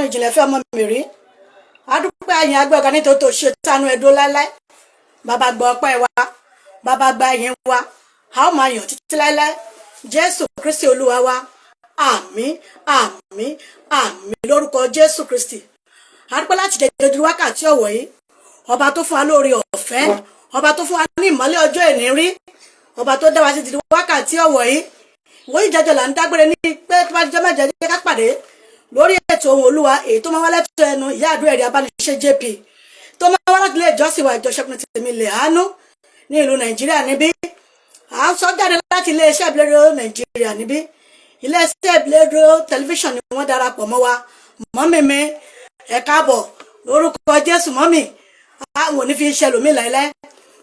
ìjìnlẹ̀ fẹ́ ọmọ mi rí adúpẹ́ àyìn agbẹ́ ọ̀gá nítorí tó ṣe tánú ẹ̀dọ́ láíláí bàbá gbọ́ ọpẹ́ wa bàbá gba ìyìn wa a ó máa yàn títí láéláé Jésù Kristi Olúwa wa àmín àmín àmín lórúkọ Jésù Kristi. A dúpẹ́ láti jẹjẹrẹ wákàtí ọ̀wọ̀ yìí, ọba tó fún wa lórí ọ̀fẹ́, ọba tó fún wa ní ìmọ́lẹ̀ ọjọ́ ìní rí, ọba tó dá wa sí di wákàtí ọ̀wọ̀ yìí. Ìwé ìjẹjọ là ń dágbére ní pé tó bá jẹ́ mẹ́jọ jẹ́ ká pàdé lórí ètò Ohùn Olúwa èyí tó máa wá lẹ́tọ̀ ẹnu ìyá àdúrà ẹ̀rí abániṣẹ́ JP tó máa wá láti ilé ìjọsìn wa ìjọ Ṣẹ́gun Tèmilẹ̀ Àánú ní ìlú Nàìjíríà níbí. À ń sọ jáde láti iléeṣẹ́ ìbílẹ̀rọ Nàìjíríà níbí. Iléeṣẹ́ ìbílẹ̀rọ tẹlifíṣàn ni wọ́n darapọ̀ mọ́ wa. Mọ́mì mi ẹ káàbọ̀ lórúkọ Jésù. Mọ́mì àwọn ò ní fi ṣe lòmí láìláì.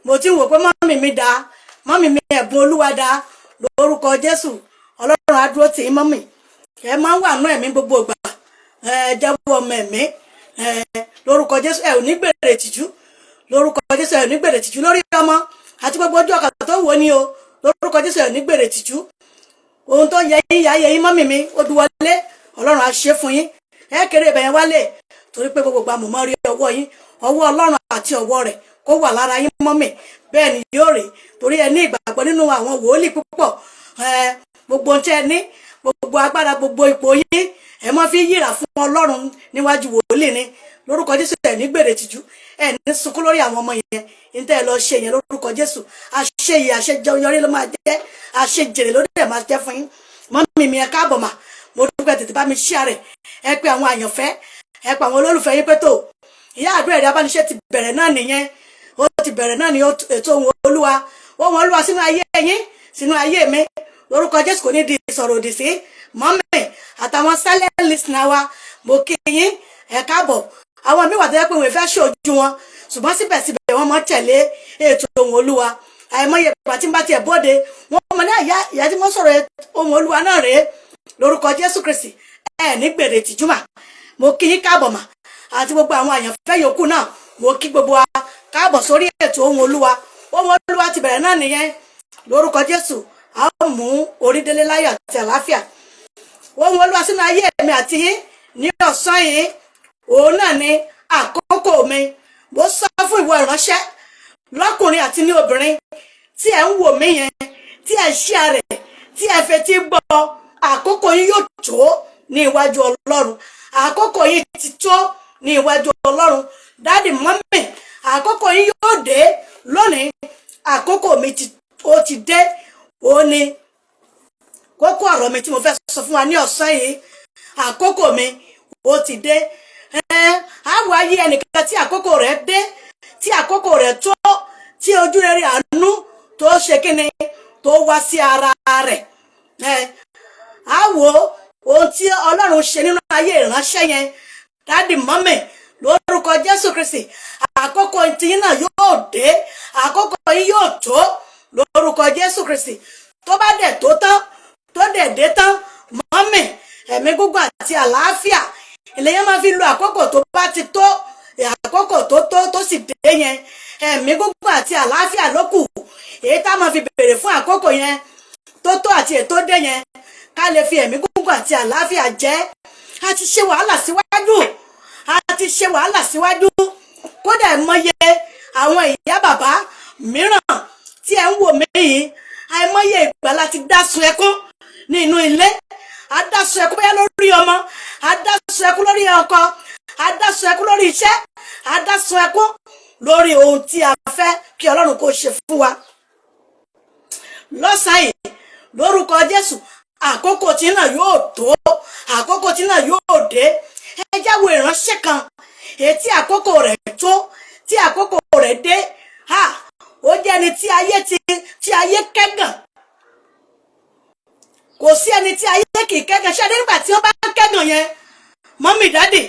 Mo ti ń wò pé mọ́mì mi dá, mọ́mì mi ẹ̀bùn Olúwa dá lórúkọ Jésù. Ọlọ́run á dúró tì í mọ́mì. Ẹ máa ń wà nú ẹ̀mí gbogbo ìgbà. Jẹ́wọ́ ọmọ ẹ̀mí lórúkọ Jésù. Ẹ ò ní gbèrè ìtìjú lórúkọ Jésù. Ẹ ò ní gbèrè ìtìjú lórí ọmọ àti gbogbo ojú ọkà tó wò ní o lórúkọ Jésù. Ẹ ò ní gbèrè ìtìjú. Ohun tó yẹ yín yá yẹ yín mọ́mì mi ó du wọlé. Ọlọ́run á ṣe fún yín. Ẹ kéré ibẹ̀ wálé torí pé gbogbo àmọ̀ mọ́ rí ọwọ́ yín, ọwọ́ Ọlọ́run àti ọwọ́ rẹ̀ kó wà lára yín mọ́mì. Bẹ́ẹ̀ ni yóò rè torí ẹ ní ìgbàgbọ́ nínú àwọn wòlíì púpọ̀. Gbogbo ohun tí ẹ ní, gbogbo agbára, gbogbo ipò yín ẹ mọ́ fi yíra fún Ọlọ́run níwájú wòlíì ni lórúkọ Jésù. Ẹ ní gbèrè tìjú, ẹ ní sunkún lórí àwọn ọmọ yẹn. Níta ẹ lọ ṣe yẹn lórúkọ Jésù. Àṣeyẹ àṣejọyọrí ló máa jẹ́, àṣejèrè ló dẹ̀ máa jẹ́ fún yín. Mọ́mì mi ẹ káàbọ̀ mà, mo dúpẹ́ tètè bá mi share rẹ̀. Ẹ pé àwọn àyànfẹ́, ẹ pé àwọn olólùfẹ́ yín pé tó ìyá àdúrà ẹ̀rí abániṣẹ́ ti bẹ̀rẹ̀ náà nìyẹn. Ó ti bẹ̀rẹ̀ náà ní ètò Ohùn Olúwa. Ohùn Olúwa sínú ayé yín, sínú ayé mi lórúkọ Jésù. Kò ní di ìsọ̀rọ̀ òdì sí mọ́mì àtàwọn silent listener wa. Mo kí yín ẹ káàbọ̀. Àwọn míì wà tó yẹ pé wọ́n fẹ́ ṣojú wọn ṣùgbọ́n síbẹ̀síbẹ̀ wọ́n mọ́ tẹ̀lé ètò Ohùn Olúwa. Àìmọye ìgbà tí ń bá tiẹ̀ bóde wọ́n mọ̀ ní ìyá tí mo sọ̀rọ̀ Ohùn Olúwa náà rèé lórúkọ Jésù Kristi. Ẹ ní gbèrè tìjú mà. Mo kí yín káàbọ̀ mà àti gbogbo àwọn àyànfẹ́ yòókù náà. Mo kí gbogbo wa káàbọ̀ sórí ètò Ohùn Olúwa. Ohùn Olúwa ti bẹ̀rẹ̀ náà nìyẹn lórúkọ Jésù. A ó mú orí délé láyọ̀ àti àlàáfíà. Ohùn Olúwa sínú ayé mi àti yín ní ọ̀sán yìí òun náà ni àkókò mi. Mo sọ fún ìwọ ìránṣẹ́ lọ́kùnrin àti ní obìnrin tí ẹ ń wò mí yẹn, tí ẹ share rẹ̀, tí ẹ fetí gbọ́. Àkókò yín yóò tó ní iwájú Ọlọ́run. Àkókò yín ti tó ní iwájú Ọlọ́run. Dáàdì mọ́mì àkókò yín yóò dé lónìí. Àkókò mi ó ti dé. Ó ní kókó ọ̀rọ̀ mi tí mo fẹ́ sọ fún wa ní ọ̀sán yìí. Àkókò mi ó ti dé. Àwọ̀ ayé ẹnìkan tí àkókò rẹ̀ dé, tí àkókò rẹ̀ tó, tí ojú rere àánú tó ṣe kíni tó wá sí ara rẹ̀. Àwọ̀ ohun tí Ọlọ́run ṣe nínú ayé ìránṣẹ́ yẹn. Dáàdì mọ́mì lórúkọ Jésù Kristi àkókò tiyín náà yóò dé. Àkókò yín yóò tó lórúkọ Jésù Kristi. Tó bá dẹ̀ tó tán, tó dẹ̀ dé tán mọ́mì, ẹ̀mí gígùn àti àlàáfíà ìlẹ́yìn máa fi lo àkókò tó bá ti tó. Àkókò tó sì dé yẹn ẹ̀mí gígùn àti àlàáfíà ló kù. Èyí tá máa fi béèrè fún àkókò yẹn tó àti ètò dé yẹn ká lè fi ẹ̀mí gígùn àti àlàáfíà jẹ́. A ti ṣe wàhálà síwájú, a ti ṣe wàhálà síwájú. Kódà ìmọye àwọn ìyá bàbá mìíràn tí ẹ ń wò mí yìí, àìmọye ìgbà láti dá sun ẹkún nínú ilé. A dá sun ẹkún bóyá lórí ọmọ, a dá sun ẹkún lórí ọkọ, a dá sun ẹkún lórí iṣẹ́, a dá sun ẹkún lórí ohun tí a fẹ́ kí Ọlọ́run kó ṣe fún wa. Lọ́sàn-án yìí lórúkọ Jésù àkókò tí náà yóò tó, àkókò tí náà yóò dé. Ẹ jáwọ́ ìránṣẹ́ kan èyí tí àkókò rẹ̀ tó, tí àkókò rẹ̀ dé. Ó jẹ́ ẹni tí ayé kẹ́gàn. Kò sí ẹni tí ayé kì í kẹ́gàn. Ṣé nígbà tí wọ́n bá kẹ́gàn yẹn mọ́mì dáàdì,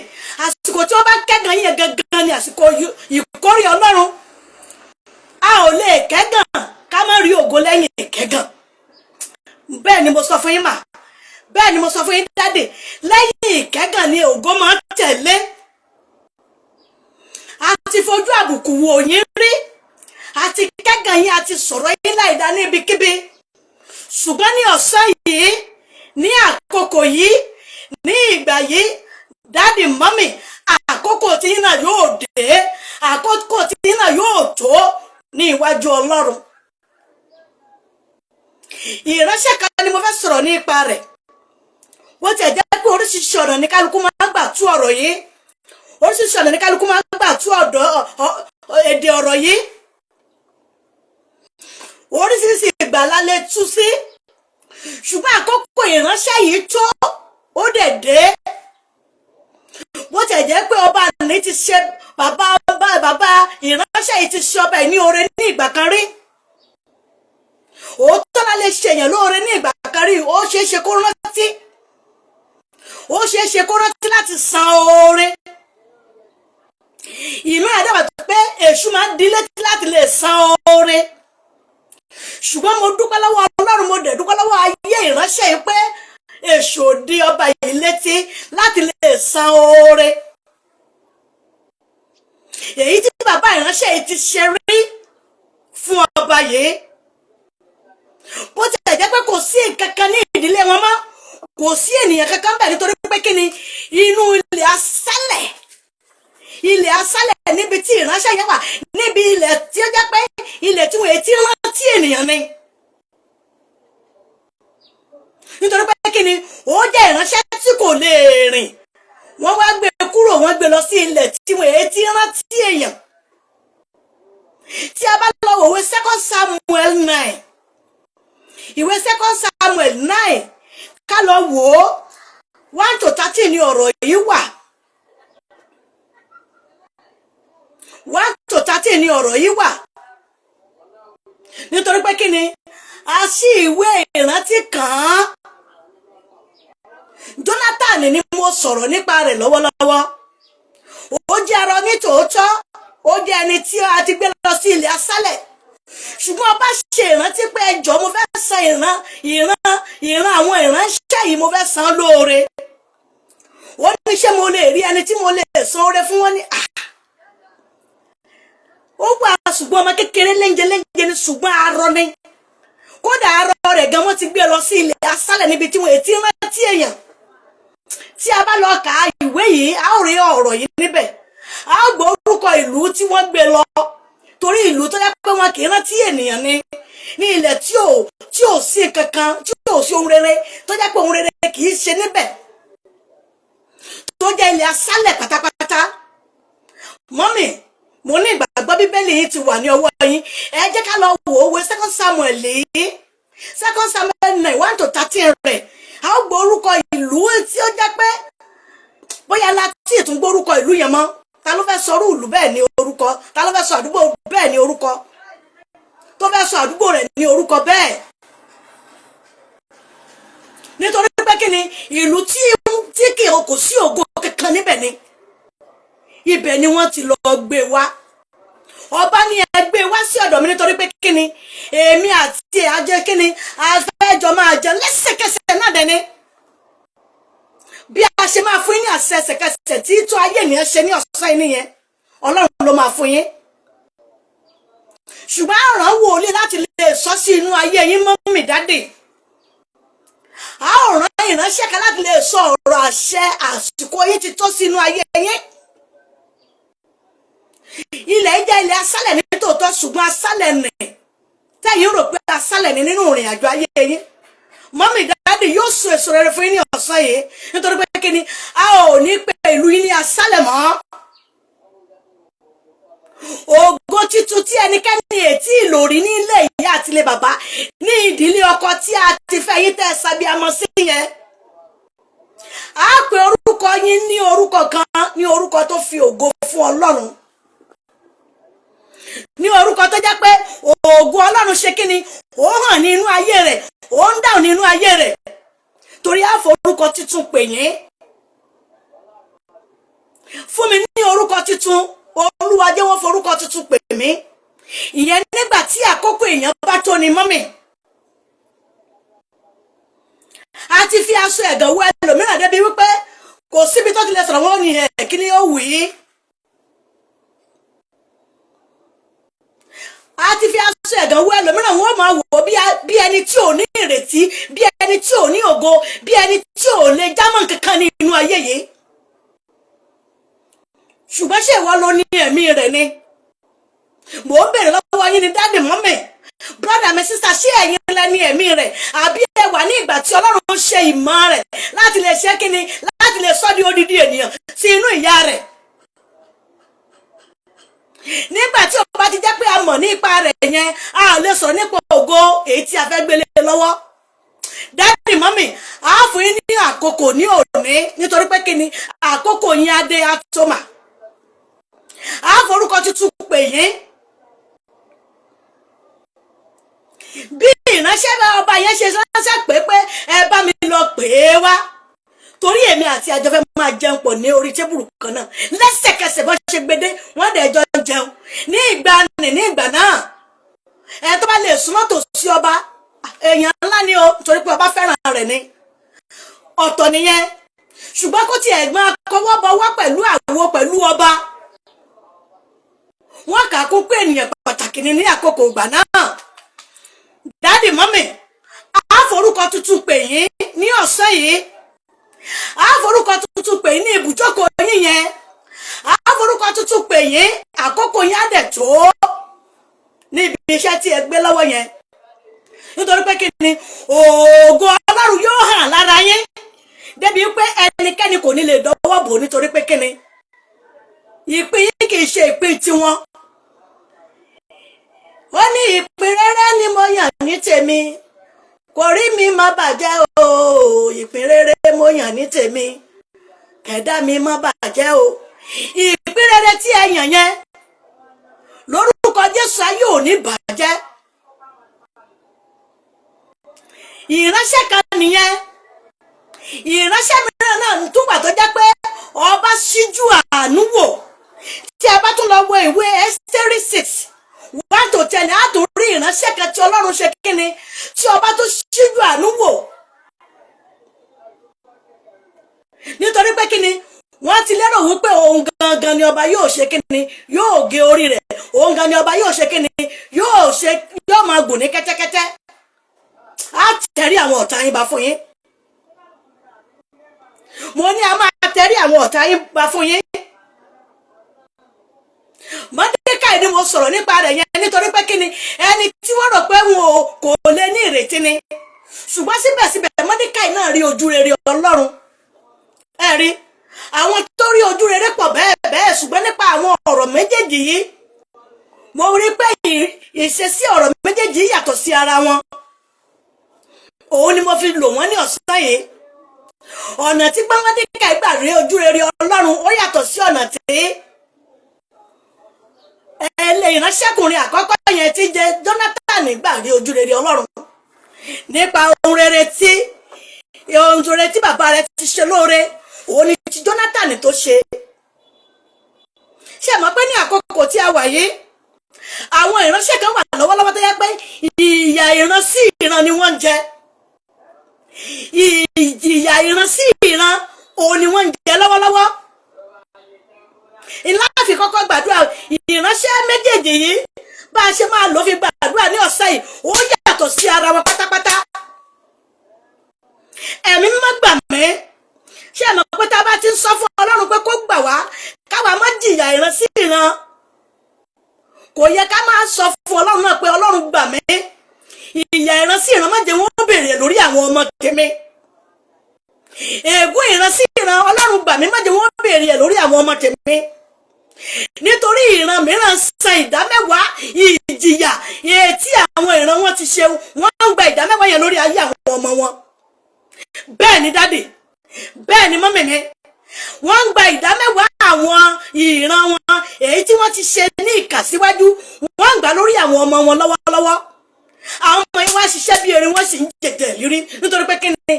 àsìkò tí wọ́n bá kẹ́gàn yẹn gangan ni àsìkò ìkórè Ọlọ́run. A ò lè kẹ́gàn ká má rí ògo lẹ́yìn ìkẹ́gàn. Bẹ́ẹ̀ ni mo sọ fún yín mà, bẹ́ẹ̀ ni mo sọ fún yín dáàdì, lẹ́yìn ìkẹ́gàn ni ògo máa ń tẹ̀lé. A ti fojú àbùkù wò yín rí, a ti kẹ́gàn yín, a ti sọ̀rọ̀ yín láìdá ní ibikíbi. Ṣùgbọ́n ní ọ̀sán yìí, ní àkókò yìí, ní ìgbà yìí, dáàdì mọ́mì, àkókò tí yín náà yóò dé, àkókò tí yín náà yóò tó ní iwájú Ọlọ́run. ìránṣẹ́ kan ni mo fẹ́ sọ̀rọ̀ nípa rẹ̀. Wọ́n ti jẹ́ pé oríṣiríṣi ọ̀nà ní kálukú máa ń gbà tú ọ̀rọ̀ yìí, oríṣiríṣi ọ̀nà ní kálukú máa ń gbà tú èdè ọ̀rọ̀ yìí, oríṣiríṣi ìgbà la lè tú sí, ṣùgbọ́n àkókò ìránṣẹ́ yìí tó, ó dẹ̀ dé. Bó ti jẹ́ pé ọba ní ti ṣe bàbá ìránṣẹ́ yìí ti ṣe ọba ní oore ní ìgbà kan rí. Òótọ́ la lè ṣèyàn lóore ní ìgbà kan rí, ó ṣeé ṣe kó rántí, ó ṣeé ṣe kó rántí láti san oore. Ìmọ̀ àdàbà tó pé èṣù máa ń di létí láti lè san oore. Ṣùgbọ́n mo dúpẹ́ lọ́wọ́ Ọlọ́run, mo dẹ̀ dúpẹ́ lọ́wọ́ ayé ìránṣẹ́ yìí pé èṣù ò di ọba yìí létí láti lè san oore. Èyí tí bàbá ìránṣẹ́ yìí ti ṣe rí fún ọba yìí. Bó ti jẹ́ pé kò sí nǹkan kan ní ìdílé wọn mọ́, kò sí ènìyàn kankan bẹ̀ nítorí pé kí ni inú ilẹ̀ aṣálẹ̀ níbi tí ìránṣẹ́ yẹn wà, níbi ilẹ̀ tí ó jẹ́ pé ilẹ̀ tí wọ́n ti rántí ènìyàn ni. Nítorí pé kí ni ó jẹ́ ìránṣẹ́ tí kò lè rìn, wọ́n wá gbé kúrò, wọ́n gbé lọ sí ilẹ̀ tí wọ́n ti rántí èèyàn. Tí a bá lọ wo ìwé 2 Samuel 9, ìwé 2 Samuel 9, ká lọ wò ó 1 to 13 ni ọ̀rọ̀ yìí wà. 1 to 13 ni ọ̀rọ̀ yìí wà. Nítorí pé kí ni a ṣí ìwé ìrántí kan. Jonathan ni mo sọ̀rọ̀ nípa rẹ̀ lọ́wọ́lọ́wọ́. Ó jẹ́ arọ ní tòótọ́, ó jẹ́ ẹni tí a ti gbé lọ sí ilẹ̀ aṣálẹ̀. Ṣùgbọ́n ọba ṣe ìrántí pé ẹjọ́ mo fẹ́ san ìran àwọn ìránṣẹ́ yìí, mo fẹ́ san lóore. Ó ní ṣé mo lè rí ẹni tí mo lè san oore fún wọn ní ó wà, ṣùgbọ́n ọmọ kékeré léńjẹ ni, ṣùgbọ́n arọ ni. Kódà arọ rẹ̀ gan wọ́n ti gbé lọ sí ilẹ̀ aṣálẹ̀ níbi tí wọ́n ti rántí èèyàn. Tí a bá lọ ka ìwé yìí, a ó rí ọ̀rọ̀ yìí níbẹ̀. A ó gbọ́ orúkọ ìlú tí wọ́n gbé lọ, torí ìlú tó jẹ́ pé wọn kì í rántí ènìyàn ni, ní ilẹ̀ tí ò sí kankan, tí ò sí ohun rere, tó jẹ́ pé ohun rere kì í ṣe níbẹ̀, tó jẹ́ ilẹ̀ aṣálẹ̀ pátápátá. Mọ́mì, mo ní ìgbàgbọ́ bíbélì yìí ti wà ní ọwọ́ yín. Ẹ jẹ́ ká lọ wò ó wé 2 Samuel yìí, 2 Samuel 9 1 to 13 rẹ̀. A ó gbọ́ orúkọ ìlú tí ó jẹ́ pé bóyá láti ìtún gbọ́ orúkọ ìlú yẹn mọ́. Ta ló fẹ́ sọrú ìlú bẹ́ẹ̀ ní orúkọ? Ta ló fẹ́ sọ àdúgbò bẹ́ẹ̀ ní orúkọ? Tó fẹ́ sọ àdúgbò rẹ̀ ní orúkọ bẹ́ẹ̀? Nítorí pé kí ni ìlú tí kò sí ògo kankan níbẹ̀ ni. Ibẹ̀ ni wọ́n ti lọ gbé wá. Ọba ní ẹ gbé wá sí ọ̀dọ̀ mi nítorí pé kí ni èmi àti ajẹ́ kí ni afẹ́jọ máa jẹ lẹ́sẹ̀kẹsẹ̀ náà dẹni. Bí a ṣe máa fún yín ní àṣẹ ẹsẹ̀kẹsẹ̀ tí tó ayé ènìyàn ṣe ní ọ̀sán yìí nìyẹn, Ọlọ́run ló máa fún yín. Ṣùgbọ́n àràn wòlíì láti lè sọ sí inú ayé yín, mọ́mì dádì. A ó rán ìránṣẹ́ kan láti lè sọ ọ̀rọ̀ àṣẹ àsìkò yín ti tó sí inú ayé yín. Ilẹ̀ jẹ́ ilẹ̀ aṣálẹ̀ ní tòótọ́, ṣùgbọ́n aṣálẹ̀ nì tẹ́yìn rò pé aṣálẹ̀ ní nínú ìrìn àjò ayé yín. Mọ́mì dáàdì yóò so èso rere fún yín ní ọ̀sán yìí, nítorí pé kí ni a ò ní pè ìlú yín ní aṣálẹ̀ mọ́. Ògo titun tí ẹnikẹ́ni ètí ìlòrí ní ilé ìyá àti ilé bàbá, ní ìdílé ọkọ tí a ti fẹ́ yín tẹ́ sábì amọ̀ sí yẹn. A pè orúkọ yín ní orúkọ kan, ní orúkọ tó fi ògo fún Ọlọ́run. Ní orúkọ tó jẹ́ pé ògo Ọlọ́run ṣe kí ni ó hàn ní inú ayé rẹ̀, ó ń dáhùn ní inú ayé rẹ̀. Torí a fọ orúkọ titun pè yín. Fún mi ní orúkọ titun, Olúwa jẹ́ wọ́n forúkọ titun pè mí. Ìyẹn nígbà tí àkókò èèyàn bá tó ni mọ́mì. A ti fi aṣọ ẹ̀gàn wọ ẹlòmíràn débi wípé kò síbi tó ti lè sọ̀rọ̀ wọ́n ní ẹ̀ kí ni ó wù í. A ti fi aṣọ ẹ̀gàn wọ ẹlòmíràn, wọ́n máa wò bí ẹni tí ò ní ìrètí, bí ẹni tí ò ní ògo, bí ẹni tí ò lè jámọ́ kankan ní inú ayé yìí. Ṣùgbọ́n ṣé ìwọ ló ní ẹ̀mí rẹ̀ ni? Mò ń bèrè lọ́wọ́ yín ni dáàdì, mọ́mì, brother mi, sister, ṣé ẹ̀yin lẹ́ni ẹ̀mí rẹ̀ àbí ẹ wà ní ìgbà tí Ọlọ́run ṣe ìmọ̀ rẹ̀ láti lè ṣe kíni láti lè sọ́ di odidi ènìyàn sí inú ìyá rẹ̀. Nígbà tí ó bá ti jẹ́ pé a mọ̀ nípa rẹ̀ yẹn a lè sọ nípa ògo èyí tí a fẹ́ gbélé lọ́wọ́. Dádì mọ́mì a fún yín ní àkókò ní òní nítorí pé kíni àkókò yín adé àtọ́mà. A forúkọ tuntun pè yín. Bí ìránṣẹ́ bá ọba yẹn ṣe ránṣẹ́ pé ẹ bá mi lọ pè é wá torí èmi àti àjọ fẹ́ máa jẹun pọ̀ ní orí tébùrù kan náà lẹ́sẹ̀kẹsẹ̀ bọ́ ṣe gbede wọ́n dẹ̀ jọ jẹun ní ìgbà náà ẹ tó bá lè súnmọ́ tòsí ọba èèyàn ńlá ni o torí pé ọba fẹ́ràn rẹ̀ ni ọ̀tọ̀ nìyẹn ṣùgbọ́n kó tiẹ̀ máa kọwọ́ bọwọ́ pẹ̀lú àwo pẹ̀lú ọba wọ́n kà á kún pé ènìyàn pàtàkì ni ní àkókò ìgbà náà. Dádì mọ́mì a forúkọ tuntun pè yín ní ọ̀sán yìí a forúkọ tuntun pè yín ní ibùjókòó yín yẹn a forúkọ tuntun pè yín àkókò yín á dẹ̀ tó ní ibi iṣẹ́ tí ẹ gbé lọ́wọ́ yẹn nítorí pé kí ni ògo Ọlọ́run yóò hàn lára yín débi pé ẹnikẹ́ni kò ní lè dọwọ́ bò nítorí pé kí ni ìpín yín kì í ṣe ìpín tiwọn. Ó ní ìpín rere ni mo yàn ní tèmi kò rí mi má bàjẹ́ o ìpín rere mo yàn ní tèmi kẹ̀dá mi má bàjẹ́ o ìpín rere tí ẹ yàn yẹn lórúkọ Jésù ayé ò ní bàjẹ́. Ìránṣẹ́ kan nìyẹn ìránṣẹ́ mìíràn náà tún wà tó jẹ́ pé ọba ṣíjú àánú wò tí a bá tún lọ wo ìwé Ẹ́sítérì 6 1 to 10 á tún rí ìránṣẹ́ kan tí Ọlọ́run ṣe kíni tí ọba tó ṣíjú àánú wò nítorí pé kíni wọ́n ti lérò wípé òun gangan ni ọba yóò ṣe kíni yóò gé orí rẹ̀ òun gangan ni ọba yóò ṣe kíni yóò máa gùn ní kẹ́tẹ́kẹ́tẹ́ á tẹ̀rí àwọn ọ̀tá yín bá fún yín. Mo ní a máa tẹ̀rí àwọn ọ̀tá yín bá fún yín. Mọ́dékáì ni mo sọ̀rọ̀ nípa rẹ̀ yẹn nítorí pé kíni ẹni tí wọ́n rò pé wọn kò lè ní ìrètí ni ṣùgbọ́n síbẹ̀síbẹ̀ Mọ́dékáì náà rí ojú rere Ọlọ́run. Ẹ rí àwọn tó rí ojú rere pọ̀ bẹ́ẹ̀ ṣùgbọ́n nípa àwọn ọ̀rọ̀ méjèèjì yìí mo rí pé ìṣesí ọ̀rọ̀ méjèèjì yàtọ̀ sí ara wọn. Òun ni mo fi lò wọ́n ní ọ̀sán yìí. Ọ̀nà tí Mọ́dékáì gbà rí ojú rere Ọlọ́run ó yàtọ̀ sí ọ̀nà tí ìránṣẹ́kùnrin àkọ́kọ́ yẹn tí jẹ́ Jónátánì gbà rí ojú rere Ọlọ́run nípa ohun rere tí bàbá rẹ̀ ti ṣe lóore òun ni ti Jónátánì tó ṣe. Ṣé mọ̀ pé ní àkókò tí a wà yìí àwọn ìránṣẹ́ kan wà lọ́wọ́lọ́wọ́ tó yẹ pé ìyà ìran sí ìran ni wọ́n ń jẹ ìyà ìran sí ìran òun ni wọ́n ń jẹ lọ́wọ́lọ́wọ́. Ìlà fi kọ́kọ́ gbàdúrà ìránṣẹ́ méjèèjì yìí bá a ṣe máa lò fi gbàdúrà ní ọ̀sẹ̀ yìí ó yàtọ̀ sí ara wọn pátápátá. Ẹ̀mí mímọ́ gbà mí ṣé mọ̀ pé tá a bá ti ń sọ fún Ọlọ́run pé kó gbà wá káwa má jìyà ìran sí ìran kò yẹ ká máa sọ fún Ọlọ́run náà pé Ọlọ́run gbà mí ìyà ìran sí ìran má jẹ́ wọ́n béèrè lórí àwọn ọmọ tèmi ègún ìran sí ìran Ọlọ́run gbà mí má jẹ́ wọ́n béèrè lórí àwọn ọmọ tèmi nítorí ìran mìíràn san ìdámẹ́wàá ìjìyà tí àwọn ìran wọn ti ṣe wọ́n ń gba ìdámẹ́wàá yẹn lórí ayé àwọn ọmọ wọn. Bẹ́ẹ̀ ni dádì bẹ́ẹ̀ ni mọ́mì mi wọ́n ń gba ìdámẹ́wàá àwọn ìran wọn èyí tí wọ́n ti ṣe ní ìkàsíwájú wọ́n ń gbà lórí àwọn ọmọ wọn lọ́wọ́lọ́wọ́. Àwọn ọmọ yìí wá ṣiṣẹ́ bí erin wọ́n sì ń jẹ̀jẹ̀ lírí nítorí pé kí ni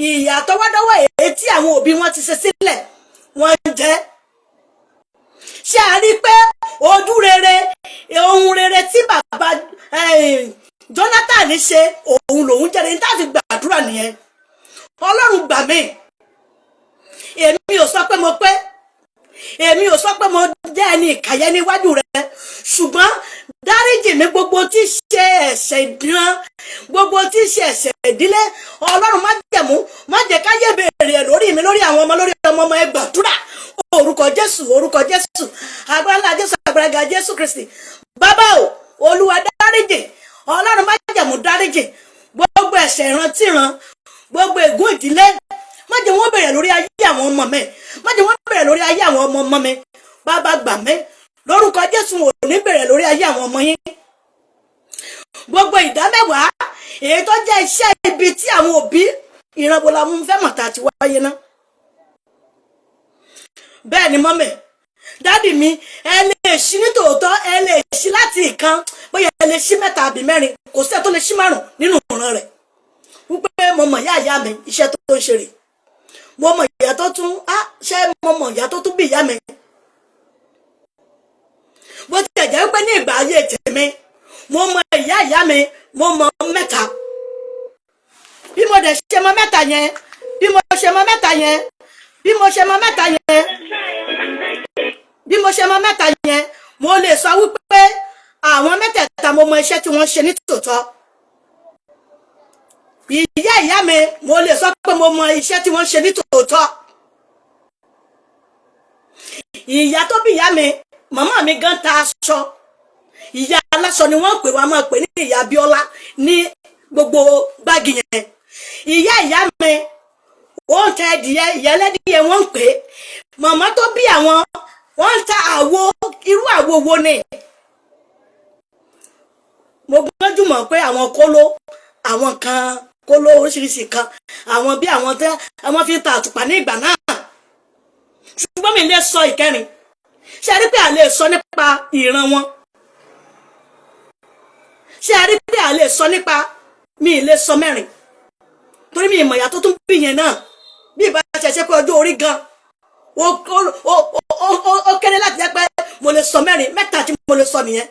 ìyà àtọwọ́dọ́wọ́ èyí tí àwọn òbí wọn ti ṣe sílẹ̀ wọ́n ń jẹ. Ṣé a rí pé ojú rere ohun rere tí bàbá Jonathan ṣe òun lòun jẹ́ ní táàfin gbàdúrà nìyẹn. Ọlọ́run gbà mí èmi ò sọ pé mo pé èmi ò sọ pé mo jẹ́ ẹni ìkàyẹ́ níwájú rẹ ṣùgbọ́n dáríjì mi gbogbo tí ṣe ẹ̀ṣẹ̀ ìdíran gbogbo tí ṣe ẹ̀ṣẹ̀ ìdílé Ọlọ́run má jẹ̀mú má jẹ́ ká yé béèrè lórí mi lórí àwọn ọmọ lórí ọmọ ẹ gbàdúrà orúkọ Jésù agbára Jésù agbára Jésù Kristi bàbá o Olúwa dáríjì Ọlọ́run má jẹ̀mú dáríjì ẹ̀ṣẹ̀ ìran gbogbo ègún ìdílé má jẹ́ wọ́n bẹ̀rẹ̀ lórí ayé àwọn ọmọ mi, má jẹ́ wọ́n bẹ̀rẹ̀ lórí ayé àwọn ọmọ mi. Bàbá gbà mí lórúkọ Jésù, ò ní bẹ̀rẹ̀ lórí ayé àwọn ọmọ yín. Gbogbo ìdámẹ́wàá èyí tó jẹ́ iṣẹ́ ibi tí àwọn òbí ìrànwọ́ la mú fẹ́ mọ̀ta ti wáyé ná. Bẹ́ẹ̀ ni mọ́mì dádì mi, ẹ lè ṣí ní tòótọ́, ẹ lè ṣí láti ìkan, bóyá ẹ lè ṣí mẹ́ta àbí mẹ́rin, kò sí ẹ tó lè ṣí márùn nínú ìran rẹ̀. Wípé mo mọ̀ ìyá mi iṣẹ́ tó ń ṣe rè, mo mọ̀ ìyá tó tún ṣé mo mọ̀ ìyá tó tún bí ìyá mi. Bó ti ẹ̀jẹ̀ wípé ní ìgbà ayé tèmi mo mọ̀ ìyá mi, mo mọ̀ mẹ́ta. Bí mo dẹ̀ ṣe mọ̀ mẹ́ta yẹn, bí mo ṣe mọ̀ mẹ́ta yẹn, bí mo ṣe mọ̀ mẹ́ta yẹn, bí mo ṣe mọ̀ mẹ́ta yẹn, mo lè sọ wípé àwọn mẹ́tẹ̀ẹ̀ta mo mọ̀ iṣẹ́ tí wọ́n ṣe ní tòótọ́. Ìyá mi, mo lè sọ pé mo mọ̀ iṣẹ́ tí wọ́n ṣe ní tòótọ́. Ìyá tó bí ìyá mi, màmá mi gan ta aṣọ. Ìyá aláṣọ ni wọ́n pè wá, máa pè ní ìyá Bíọ́lá ní gbogbo gbági yẹn. Ìyá mi, wọ́n ń ta ẹdìyẹ, ìyá ẹlẹ́dìyẹ wọ́n ń pè. Màmá tó bí àwọn, wọ́n ń ta àwo, irú àwo wo ni? Mo gbọ́njú mọ̀ pé àwọn kóló, àwọn kan kóló oríṣiríṣi kan, àwọn bí àwọn tẹ́ àwọn fi ń ta àtùpà ní ìgbà náà. Ṣùgbọ́n mi lè sọ ìkẹrin. Ṣé a rí pé a lè sọ nípa ìran wọn? Ṣé a rí pé a lè sọ nípa, mi lè sọ mẹ́rin torí mi ìmọ̀ ìyá tó tún bí yẹn náà, bí ìbá ṣẹ̀ṣẹ̀ pé ọjọ́ orí gan ó kéré láti jẹ́ pé mo lè sọ mẹ́rin, mẹ́ta tí mo lè sọ nìyẹn.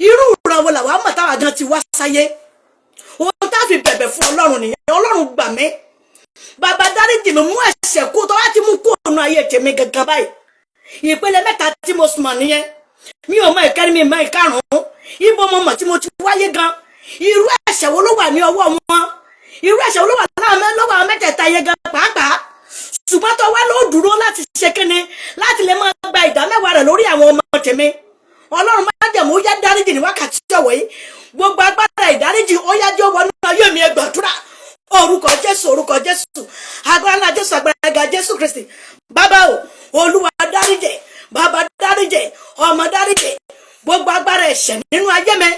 Irú ìran wo làwọn àmọ̀ táwọn gan ti wá sáyé? Ohun tá fi bẹ̀bẹ̀ fún Ọlọ́run nìyẹn. Ọlọ́run gbà mí, bàbá dáríjì mi, mú ẹ̀ṣẹ̀ kú tó láti mú kú ọ̀nà ayé tèmi gangan báyìí. Ìpele mẹ́ta tí mo sùnmọ̀ nìyẹn. Mi ò mọ ìkẹrin, mi mọ ìkarùn-ún, ibo mo mọ̀ tí mo ti wáyé gan. Irú ẹ̀ṣẹ̀ wo ló wà ní ọwọ́ wọn? Irú ẹ̀ṣẹ̀ wo ló wà lọ́wọ́ àwọn mẹ́tẹ̀ẹ̀ta yẹn gan pàápàá? Ṣùgbọ́n tó wá ló dúró láti ṣe kíni, láti lè máa gba ìdámẹ́wàá rẹ̀ lórí àwọn ọmọ tèmi. Ọlọ́run má jẹ̀mú, ó yá dáríjì ní wákàtí ọ̀wọ̀ yìí. Gbogbo agbára ìdáríjì ó yá jẹ́ wọnú ayé mi, ẹ gbàdúrà. Orúkọ Jésù, orúkọ Jésù, agbára ńlá Jésù, agbára ga Jésù Kristi. Bàbá o, Olúwa dáríjì, bàbá dáríjì, ọmọ dáríjì. Gbogbo agbára ẹ̀ṣẹ̀ nínú ayé mi,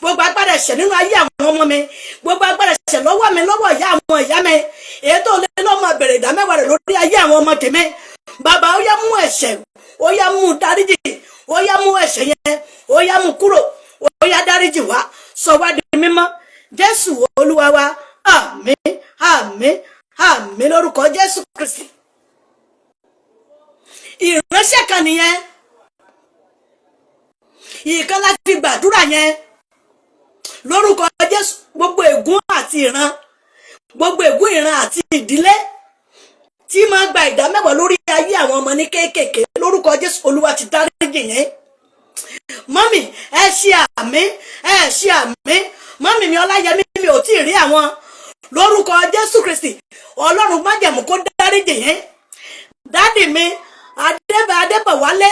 gbogbo agbára ẹ̀ṣẹ̀ nínú ayé àwọn ọmọ mi, gbogbo agbára ẹ̀ṣẹ̀ lọ́wọ́ mi, lọ́wọ́ ìyá àwọn ìyá mi, èyí tó lé lọ́mọ bẹ̀rẹ̀ ìdámẹ́wàá rẹ̀ lórí ayé àwọn ọmọ tèmi. Bàbá ó yá mú ẹ̀ṣẹ̀, ó yá mú dáríjì, ó yá mú ẹ̀ṣẹ̀ yẹn, ó yá mú kúrò, ó yá dáríjì wá, sọ wá di mímọ́. Jésù Olúwa wa, àmín, àmín, àmín lórúkọ Jésù Kristi. Ìránṣẹ́ kan nìyẹn, ìkan láti gbàdúrà yẹn lórúkọ Jésù. Gbogbo ègún àti ìran, gbogbo ègún ìran àti ìdílé tí máa gba ìdámẹ́wàá lórí ayé àwọn ọmọ ní kéékèèké, lórúkọ Jésù Olúwa ti dáríjì yẹn. Mọ́mì ẹ ṣe àmín, ẹ ṣe àmín. Mọ́mì mi Ọláyẹmí, mi ò tí ì rí àwọn, lórúkọ Jésù Kristi Ọlọ́run májẹ̀mú kó dáríjì yẹn. Dádì mi Adébọ̀wálé,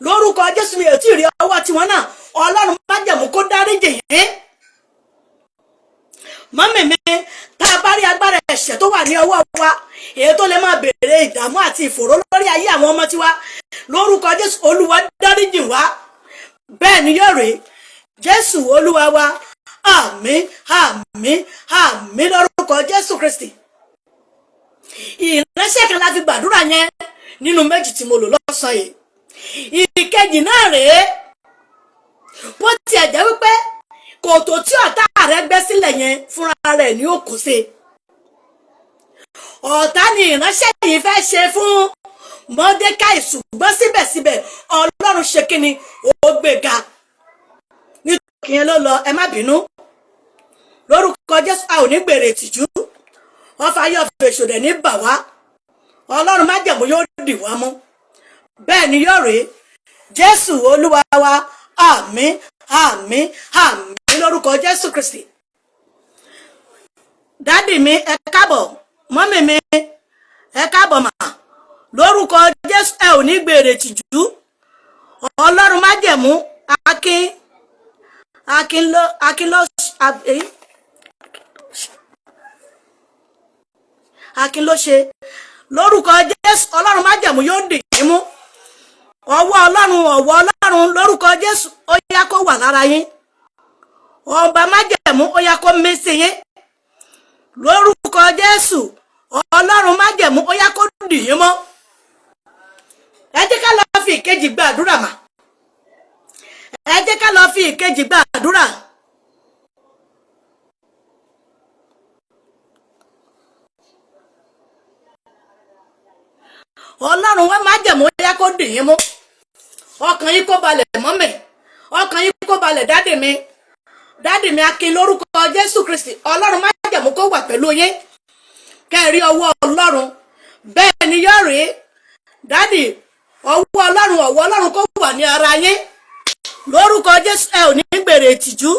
lórúkọ Jésù mi ò tí ì rí ọwọ́ tiwọn náà, Ọlọ́run májẹ̀mú kó dáríjì yẹn. Mọ́mì mi, tá a bá rí agbára ẹ̀ṣẹ̀ tó wà ní ọwọ́ wa, èyí tó lè máa bèèrè ìdààmú àti ìfòró lórí ayé àwọn ọmọ tiwa, lórúkọ Jésù Olúwa dáríjì wá. Bẹ́ẹ̀ ni yóò rí, Jésù Olúwa wa, àmín, àmín, àmín lórúkọ Jésù Kristi. Ìránṣẹ́ kan láti gbàdúrà yẹn nínú méjì tí mo lò lọ́sàn yìí. Ìkejì náà rèé, bó tiẹ̀ jẹ́ wípé kòtò tí ọ̀tá rẹ̀ gbẹ́ sílẹ̀ yẹn fúnra rẹ̀ ni ó kù sí. Ọ̀tá ni ìránṣẹ́ yìí fẹ́ ṣe fún Mọ́dékáì, ṣùgbọ́n síbẹ̀síbẹ̀ Ọlọ́run ṣe kíni, ó gbéga. Nítorí yẹn ló lọ, ẹ má bínú. Lórúkọ Jésù a ò ní gbèrè ìtìjú, ọfà yóò fèsò rẹ̀ ní bà wá. Ọlọ́run májẹ̀mú yóò dì wá mú. Bẹ́ẹ̀ ni yóò rí, Jésù Olúwa wa, àmín, àmín, àmín lórúkọ Jésù Kristi. Dádì mi ẹ káàbọ̀, mọ́mì mi ẹ káàbọ̀ mà. Lórúkọ Jésù ẹ ò ní gbèrè ìtìjú. Ọlọ́run májẹ̀mú akin ló ṣe lórúkọ Jésù. Ọlọ́run májẹ̀mú yóò dì yín mú. Ọwọ́ Ọlọ́run lórúkọ Jésù ó yá kó wà lára yín. Ọba májẹ̀mú ó yá kó mí sí yín lórúkọ Jésù. Ọlọ́run májẹ̀mú ó yá kó dì yín mọ́. Ẹ jẹ́ ká lọ fi ìkejì gbàdúrà mà. Ẹ jẹ́ ká lọ fi ìkejì gbàdúrà. Ọlọ́run wá májẹ̀mú ó yá kó dì yín mọ́. Ọkàn yín kó balẹ̀ mọ́mì. Ọkàn yín kó balẹ̀ dádì mi akin lórúkọ Jésù Kristi. Ọlọ́run májẹ̀mú kó wà pẹ̀lú yín. Kẹ́rí ọwọ́ Ọlọ́run. Bẹ́ẹ̀ ni yóò rí dádì. Ọwọ́ Ọlọ́run kó wà ní ara yín lórúkọ Jésù. Ẹ ò ní gbèrè ìtìjú.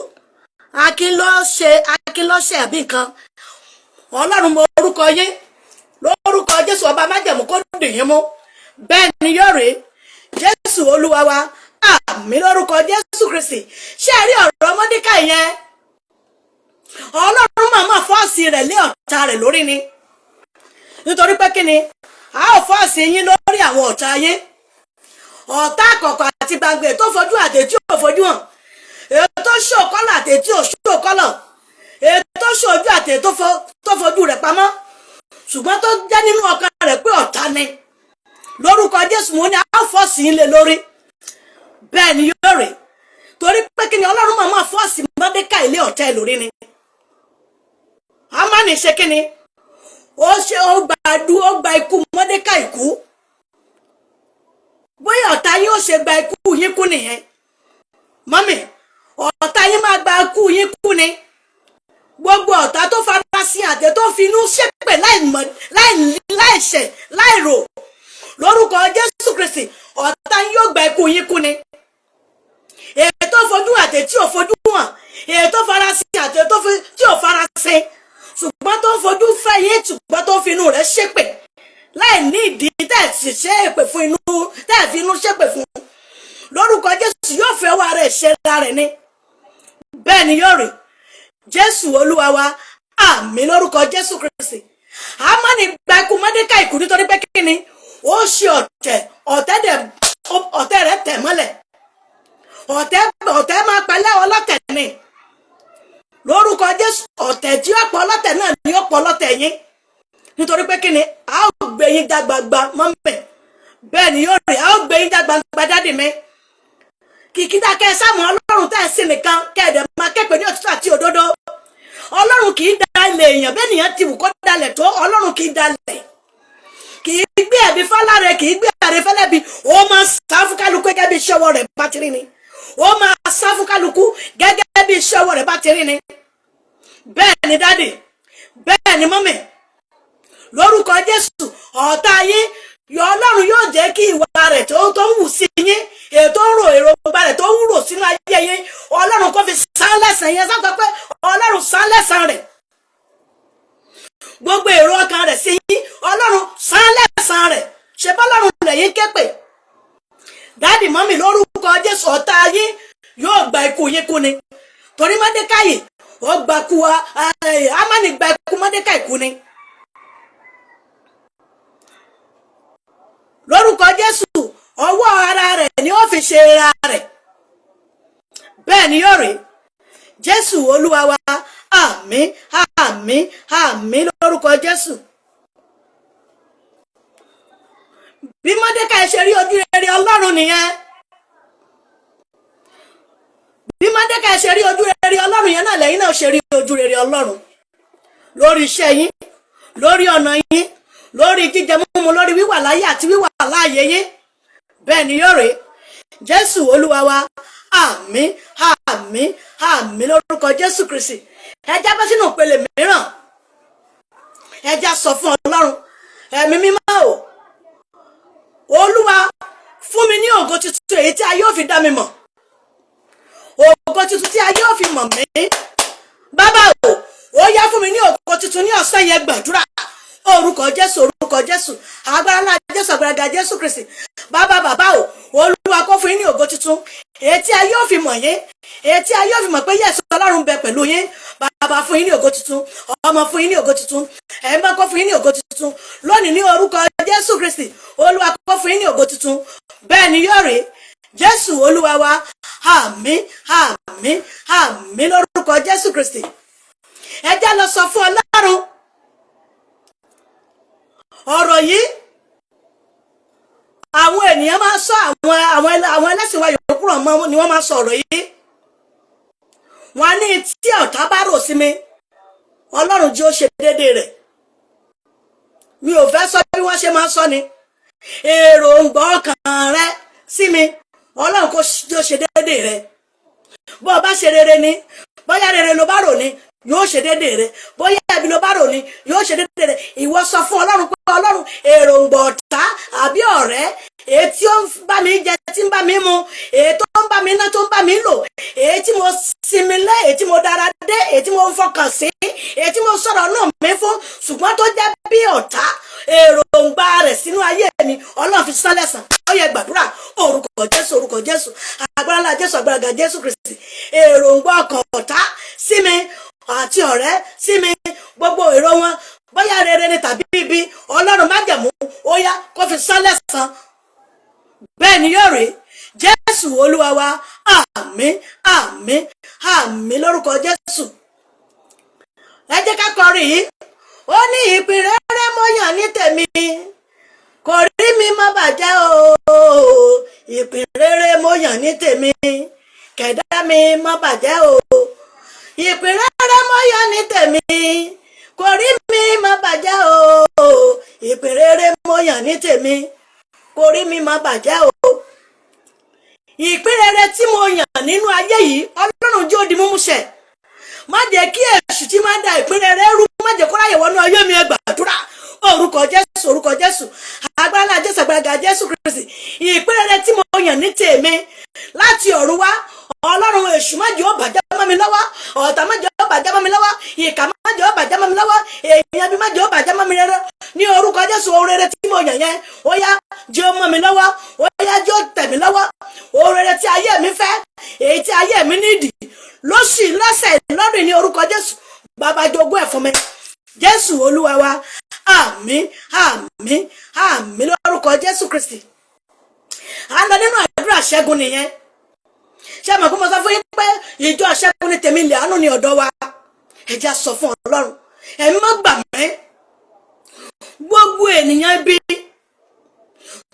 Akin ló ṣe àbí nǹkan. Ọlọ́run mọ orúkọ yín lórúkọ Jésù. Ọba májẹ̀mú kó dì yín mú. Bẹ́ẹ̀ ni yóò rí Jésù Olúwa wa. Àmín lórúkọ Jésù Kristi. Ṣé ẹ rí ọ̀rọ̀ Mọ́dékáì yẹn? Ọlọ́run màmá fọ́ọ̀sì rẹ̀ lé ọ̀tá rẹ̀ lórí ni. Nítorí pé kí ni? A ò fọ́ọ̀sì yín lórí àwọn ọ̀tá yín. Ọ̀tá àkọ́kọ́ àti gbangba tó fojú àti tí ò fojú hàn. Èyí tó ṣó kọ́lọ̀ àti tí ò ṣó kọ́lọ̀. Èyí tó ṣojú àti tó fojú rẹ̀ pamọ́. Ṣùgbọ́n tó jẹ́ nínú ọkàn rẹ̀ pé ọ̀tá ni. Lórúkọ Jésù mo ní a ò fọ́ọ̀sì yín lé lórí. Bẹ́ẹ̀ ni yóò rí. Torí pé kí ni Ọlọ́run màmá fọ́ọ̀sì Mọ́dékáì lé ọ̀tá ẹ̀ lórí ni. Hámánì ṣe kí ni? Ó gba ikú Mọ́dékáì kú. Bóyá ọ̀tá yín ó ṣe gba ikú yín kú nìyẹn. Mọ́mì, ọ̀tá yín máa gba ikú yín kú ni. Gbogbo ọ̀tá tó farasin àti tó finú ṣépè láìṣẹ̀ láìrò lórúkọ Jésù Kristi, ọ̀tá yín yóò gba ikú yín kú ni. Èyí tó fojú àti tí ò fojú hàn, èyí tó farasin àti tí ò farasin, ṣùgbọ́n tó fojú fẹ́ yín ṣùgbọ́n tó finú rẹ̀ ṣépè láì ní ìdí tẹ̀sí ṣépè fún inú tẹ̀sí inú ṣépè fún lórúkọ Jésù yóò fẹ́ wá rẹ̀ ṣe ra rẹ̀ ni. Bẹ́ẹ̀ ni yóò rí Jésù Olúwa wa. Àmín lórúkọ Jésù Kristi. Hámánì gba ikú Mọ́dékáì kú nítorí pé kí ni? Ó ṣe ọ̀tẹ̀ rẹ̀ tẹ̀ mọ́lẹ̀. Ọ̀tẹ̀ máa pẹ̀lẹ́ ọlọ́tẹ̀ ni. Lórúkọ Jésù ọ̀tẹ̀ tí ó pọ̀ ọlọ́tẹ̀ náà ni ó pọ̀ ọlọ́tẹ̀ yín. Nítorí pé kí ni? A ó gbé yín já gbangba mọ́mì. Bẹ́ẹ̀ ni yóò rí. A ó gbé yín já gbangba dádì mi. Kìkìdá kẹ́ ẹ sáàmù Ọlọ́run tẹ́ ẹ sí nìkan kẹ́ẹ̀dẹ̀ máa kẹ́pẹ́ ní òtítọ́ àti òdodo. Ọlọ́run kì í dalẹ̀ èèyàn bẹ́ẹ̀ nìyẹn ti wù kó dalẹ̀ tó. Ọlọ́run kì í dalẹ̀. Kì í gbé ẹ̀bí fálárẹ, kì í gbé ẹ̀rí fẹ́lẹ́bí. Ó máa sá fún kálukú gẹ́gẹ́ bí iṣẹ́ ọwọ́ rẹ̀ bá ti rí ni. Ó máa sá fún kálukú gẹ́gẹ́ bí iṣẹ́ ọwọ́ rẹ̀ bá ti rí ni. Bẹ́ẹ̀ ni dádì, bẹ́ẹ̀ ni mọ́mì. Lórúkọ Jésù ọ̀tá yín Ọlọ́run yóò jẹ́ kí ìwà rẹ̀ tó ń wù sí yín, ètò ń èròǹgbà rẹ̀ tó ń rò sínú ayé yín, Ọlọ́run kó fi san lẹ́san yẹn. Sọ pé Ọlọ́run san lẹ́san rẹ̀. Gbogbo èrò ọkàn rẹ̀ sí yín, Ọlọ́run san lẹ́san rẹ̀. Ṣé bọ́lọ́run lẹ́yìn képe? Dádì mọ́mì lórúkọ Jésù ọ̀tá yín yóò gba ikú yín kú ni. Torí Mọ́dékáì ó gba ikú Hámánì gba ikú Mọ́dékáì kú ni. Lórúkọ Jésù ọwọ́ ara rẹ̀ ni ó fi ṣe ara rẹ̀. Bẹ́ẹ̀ ni yóò rí Jésù Olúwa wa. Àmín àmín àmín lórúkọ Jésù. Bí Mọ́dékáì ṣe rí ojú rere Ọlọ́run nìyẹn. Bí Mọ́dékáì ṣe rí ojú rere Ọlọ́run yẹn náà lẹ́yìn náà ṣe rí ojú rere Ọlọ́run lórí iṣẹ́ yín, lórí ọ̀nà yín, lórí jíjẹ mímu, lórí wíwà láyé àti wíwà láàyè yín. Bẹ́ẹ̀ ni yóò rí Jésù Olúwa wa. Àmín àmín àmín lórúkọ Jésù Kristi. Ẹ já bọ́ sínú ìpele mìíràn. Ẹ já sọ fún Ọlọ́run, ẹ̀mí mímọ́ o, Olúwa fún mi ní ògo tuntun èyí tí a yóò fi dá mi mọ̀. Ògo tuntun tí a yóò fi mọ̀ mí. Bàbá o, ó yá fún mi ní ògo tuntun ní ọ̀sán yẹn gbàdúrà. Orúkọ Jésù, orúkọ Jésù, agbára ńlá Jésù, agbára Jésù Kristi. Bàbá o, Olúwa kó fún yín ní ògo tuntun èyí tí a yóò fi mọ̀ yín, èyí tí a yóò fi mọ̀ pé Jésù Ọlọ́run bẹ pẹ̀lú yín. bàbá fún yín ní ògo tuntun, ọmọ fún yín ní ògo tuntun, ẹ̀mí mímọ́ kó fún yín ní ògo tuntun lónìí ní orúkọ Jésù Kristi. Olúwa kó fún yín ní ògo tuntun. Bẹ́ẹ̀ ni yóò rí. Jésù Olúwa wa. Àmín, àmín, àmín lórúkọ Jésù Kristi. Ẹ jẹ́ lọ sọ fún Ọlọ́run ọ̀rọ̀ yìí. Àwọn ènìyàn máa sọ àwọn ẹlẹ́sìn wa yòókù ràn ni wọ́n máa sọ ọ̀rọ̀ yìí. Wọ́n ní tí ọ̀tá bá rò sí mi, Ọlọ́run jẹ́ ó ṣe déédéé rẹ̀. Mi ò fẹ́ sọ bí wọ́n ṣe máa sọ ni. Èròǹgbà ọkàn rẹ sí mi, Ọlọ́run kò jẹ́ ó ṣe déédéé rẹ̀. Bó o bá ṣe rere ni, bóyá rere ló bá rò ni, yóò ṣe déédéé rẹ̀. Bóyá ẹbí ló bá rò ni, yóò ṣe déédéé rẹ̀. Ìwọ sọ fún Ọlọ́run pé Ọlọ́run, èròǹgbà ọ̀tá àbí ọ̀rẹ́, èyí tí ó ń bá mi jẹ, tí ń bá mi mu, èyí tó ń bá mi ná, tó ń bá mi lò, èyí tí mo sinmi lé, èyí tí mo dára dé, èyí tí mo ń fọkàn sí, èyí tí mo sọ̀rọ̀ náà mi fún, ṣùgbọ́n tó jẹ́ bí ọ̀tá, èròǹgbà rẹ̀ sínú ayé mi, Ọlọ́run fi san lẹ́san. Ó yẹ gbàdúrà orúkọ Jésù, orúkọ Jésù, agbára ńlá Jésù, agbára Jésù Kristi. Èròǹgbà ọkàn ọ̀tá sí mi àti ọ̀rẹ́ sí mi, gbogbo èrò wọn, bóyá rere ni tàbí ibi, Ọlọ́run májẹ̀mú, ó yá kó fi san lẹ́san. Bẹ́ẹ̀ ni yóò rí. Jésù Olúwa wa. Àmín, àmín, àmín lórúkọ Jésù. Ẹ jẹ́ ká kọrin yìí. Ó ní ìpín rere mo yàn ní tèmi, kò rí mi má bàjẹ́ o. Ìpín rere mo yàn ní tèmi, kẹ̀dá mi má bàjẹ́ o. Ìpín rere mo yàn ní tèmi, kò rí mi má bàjẹ́ o. Ìpín rere mo yàn ní tèmi, kò rí mi má bàjẹ́ o. Ìpín rere tí mo yàn nínú ayé yìí, Ọlọ́run jẹ́ ó di mímú ṣẹ. Má jẹ́ kí èṣù tí máa ń da ìpín rere rú, má jẹ́ kó ráyè wọnú ayé mi. Ẹ gbàdúrà orúkọ Jésù, orúkọ Jésù, agbára ńlá Jésù, agbára Jésù Kristi. Ìpín rere tí mo yàn ní tèmi láti ọ̀run wá, Ọlọ́run, èṣù má jẹ́ ó bàjẹ́ mọ́ mi lọ́wọ́, ọ̀tá má jẹ́ ó bàjẹ́ mọ́ mi lọ́wọ́, ìkà má jẹ́ ó bàjẹ́ mọ́ mi lọ́wọ́, èèyàn bí má jẹ́ ó bàjẹ́ mọ́ mi rere. Ní orúkọ Jésù, ohun rere tí mo yàn yẹn, ó yá jẹ́ ó mọ́ mi lọ́wọ́, ó yá jẹ́ ó tẹ̀ mí lọ́wọ́. Ohun rere tí ayé mi fẹ́, èyí tí ayé mi nídìí, lóṣù lọ́sẹ̀ lọ́dún, ní orúkọ Jésù, bàbá jogún ẹ̀ fún mi. Jésù Olúwa wa. Àmín, àmín, àmín lórúkọ Jésù Kristi. À ń lọ nínú àdúrà ṣẹ́gun nìyẹn. Ṣé mọ̀ kó mo sọ fún yín pé ìjọ ṣẹ́gun ní tèmi ilẹ̀ àánú ní ọ̀dọ̀ wa. Ẹ jẹ́ sọ fún Ọlọ́run, ẹ̀mí má gbà mí. Gbogbo ènìyàn bí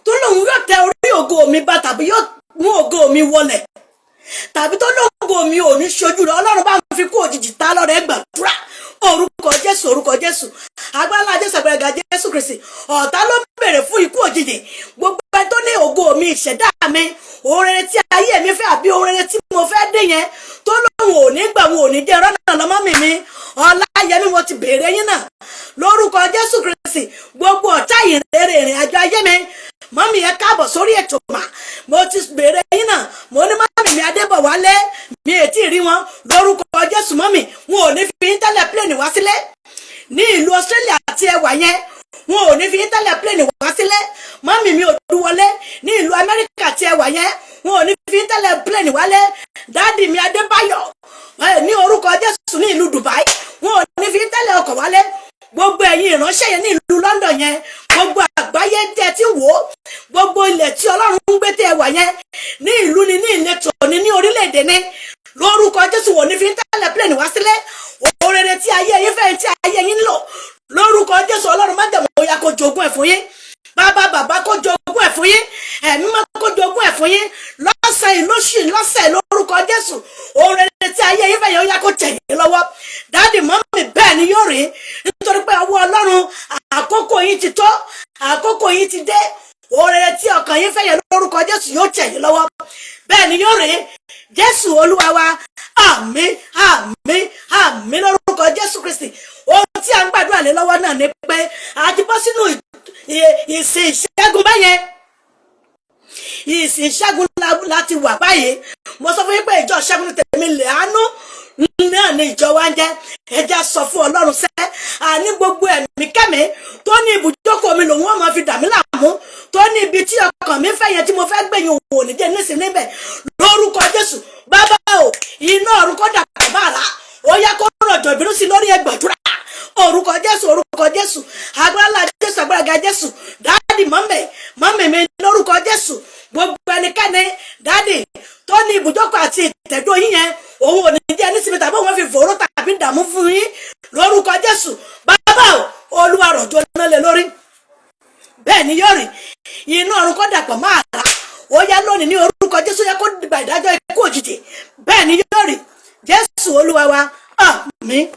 tó lóun yóò tẹ orí ògo mi bá, tàbí yóò mú ògo mi wọlẹ̀, tàbí tó lógo mi ò ní ṣojú rẹ̀, Ọlọ́run bá fi kú òjijì ta lọ́rẹ̀. Gbàdúrà orúkọ Jésù, orúkọ Jésù, agbára Jésù, agbára Jésù Kristi. Ọ̀tá ló bèrè fún ikú òjijì. Gbogbo ẹni tó ní ògo mi, ìṣẹ̀dá mi, ohun rere tí ayé mi fẹ́ àbí ohun rere tí mo fẹ́ dé yẹn, tó lóun ò ní gbà, wọn ò ní jẹ́ rọ́nà lọ́mọ mi. Ọláyẹmí, mo ti bèrè yín náà lórúkọ Jésù Kristi. Gbogbo ọ̀tá ìrere ìrìn àjò ayé mi, mọ́mí ẹ káàbọ̀ sórí ètò mà. Mo ti bèrè yín náà, mo ní mọ́mí mi Adébọ̀wálé, mi ò tí ì rí wọn. Lórúkọ Jésù mọ́mí, wọn ò ní fi tẹ́lẹ̀ pléènì wá sílé ní ìlú Australia àti ẹwà yẹn, wọn ò ní fi tẹ́lẹ̀ pléènì wá sílé. Mọ́mí mi Odúwọlé ní ìlú Amẹ́ríkà àti ẹwà yẹn, wọn ò ní fi tẹ́lẹ̀ pléènì wálé. Dáàdì mi Adébáyọ̀ ní orúkọ Jésù ní ìlú Dubai, wọn ò ní fi tẹ́lẹ̀ ọkọ̀ wálé. Gbogbo ẹ̀yin ìránṣẹ́ yẹn ní ìlú London yẹn, gbogbo àgbáyé tẹ́ ti wò ó, gbogbo ilẹ̀ tí Ọlọ́run ń gbé tẹ́ wà yẹn, ní ìlú ni, ní ìletò ni, ní orílẹ̀-èdè ni, lórúkọ Jésù wò ní fi tẹ́lẹ̀ pléènì wá sílé. Ohun rere tí ayé yín fẹ́, tí ayé yín lò, lórúkọ Jésù Ọlọ́run má jẹ̀mọ́, ó yá kó jogún ẹ̀ fún yín. Bàbá kó jogún ẹ̀ fún yín, ẹ̀mí má kó jogún ẹ̀ fún yín lọ́sẹ̀ ìlóṣì lọ́sẹ̀ lórúkọ Jésù. Ohun rere tí ayé yín fẹ́ yẹn, ó yá kó tẹ̀ yín lọ́wọ́. Dáàdì mọ́mì, bẹ́ẹ̀ ni yóò rí, nítorí pé ọwọ́ Ọlọ́run, àkókò yín ti tó, àkókò yín ti dé. Ohun rere tí ọkàn yín fẹ́ yẹn lórúkọ Jésù yóò tẹ̀ yín lọ́wọ́. Bẹ́ẹ̀ ni yóò rí. Jésù Olúwa wa. Àmín, àmín, àmín lórúkọ Jésù Kristi. Ohun tí a ń gbàdúrà lé lọ́wọ́ náà ni pé a ti bọ́ sínú ìsìn ìṣẹ́gun báyẹn. Ìsìn ìṣẹ́gun láti wà báyìí. Mo sọ fún yín pé ìjọ ṣẹ́gun tèmi ilẹ̀ àánú náà ni ìjọ wa ń jẹ́. Ẹ jẹ́ sọ fún Ọlọ́run sẹ́, àní gbogbo ẹ̀mí kẹ́mi tó ní ibùjókòó mi lòun wọ́n máa fi dà mí láàmú, tó ní ibi tí ọkàn mi fẹ́ yẹn tí mo fẹ́ gbẹ̀yìn òun ò ní jẹ́ nísìn níbẹ̀. Lórúkọ Jésù, bàbá o, iná ọ̀run kó dàgbà bàrà. ó yá kó rọ̀jò ìbínú sí lórí, ẹ gbàdúrà orúkọ Jésù agbára Jésù agbára Jésù. Dáàdì mọ́mì mi lórúkọ Jésù, gbogbo ẹnikẹ́ni dáàdì tó ní ibùjókòó àti ìtẹ̀dó yín yẹn, òun ò ní jẹ́ nísìmí tàbí òun fi fòró tàbí dààmú fún yín lórúkọ Jésù. Bàbá Olúwa rọ̀jò náà lé lórí, bẹ́ẹ̀ ni yóò rí. Inú ọ̀run kó dàpọ̀ máa rà, ó yá lónìí ní orúkọ Jésù, yẹ kó gba ìdájọ́ ikú òjijì, bẹ́ẹ̀ ni yóò rí. Jésù Olúwa wa, àmín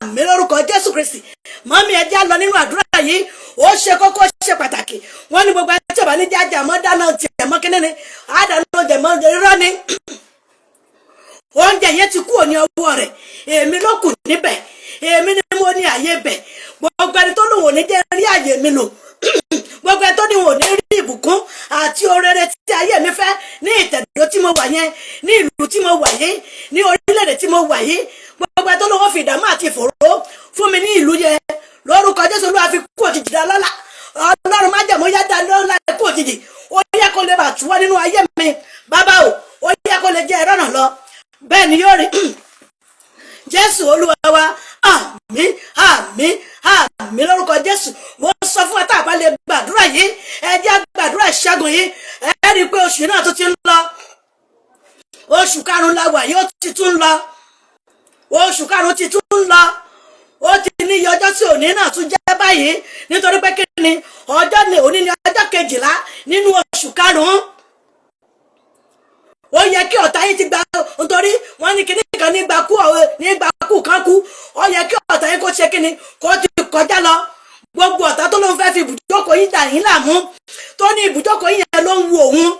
àmín lórúkọ Jésù Kristi. Mọ́mí ẹ já lọ nínú àdúrà yìí, ó ṣe kókó, ó ṣe pàtàkì. Wọ́n ní gbogbo ẹni tí ò bá ní jájà mọ́ dáná tiẹ̀ mọ́ kíní ni, àdánù jẹ̀mọ́ irọ́ ni. Oúnjẹ yẹn ti kúrò ní ọwọ́ rẹ̀, èmi ló kù níbẹ̀, èmi ni mo ní àyè bẹ̀. Gbogbo ẹni tó lòun ò ní jẹ́ rí àyè mi lò, gbogbo ẹni tó ní wọn ò ní rí ìbùkún àti orere tí ayé mi fẹ́ ní ìtẹ̀dó tí mo wà yẹn, ní ìlú tí mo wà yìí, ní orílẹ̀-èdè tí mo wà yìí, gbogbo ẹni tó lòun fi ìdààmú àti ìfòòró fún mi ní ìlú yẹn, lórúkọ Jésù Olúwa fi kú òjijì dá lọ́lá. Ọlọ́run má jẹ̀mú yá dá lọ́lá kú òjijì, ó yẹ kó lè bà túwọ́ nínú ayé mi. Bàbá ó yẹ kó lè jẹ́ ẹ̀rọ náà lọ, bẹ́ẹ̀ ni yóò rí. Jésù Olúwa wa, àmín lórúkọ Jésù. Mo sọ fún ẹ tá a bá lè gbàdúrà yìí, ẹ jẹ́ gbàdúrà ìṣẹ́gun yìí. Ẹ rí i pé oṣù náà tó ti ń lọ, oṣù karùn-ún la wà yóò ti tún lọ, oṣù karùn-ún ti tún lọ, ó ti ní iye ọjọ́ tí òní náà tún jẹ́ báyìí, nítorí pé kí ni ọjọ́ ní òní ní ọjọ́ 12 nínú oṣù karùn-ún. Ó yẹ kí ọ̀tá yín ti gba, nítorí wọ́n ní kíní kan nígbà kú kan kú, ó yẹ kí ọ̀tá yín kó ṣe kíni kó ti kọjá lọ. Gbogbo ọ̀tá tó ló ń fẹ́ fi ibùjókòó yín dà yín láàmú, tó ní ibùjókòó yín yẹn ló ń wu òun,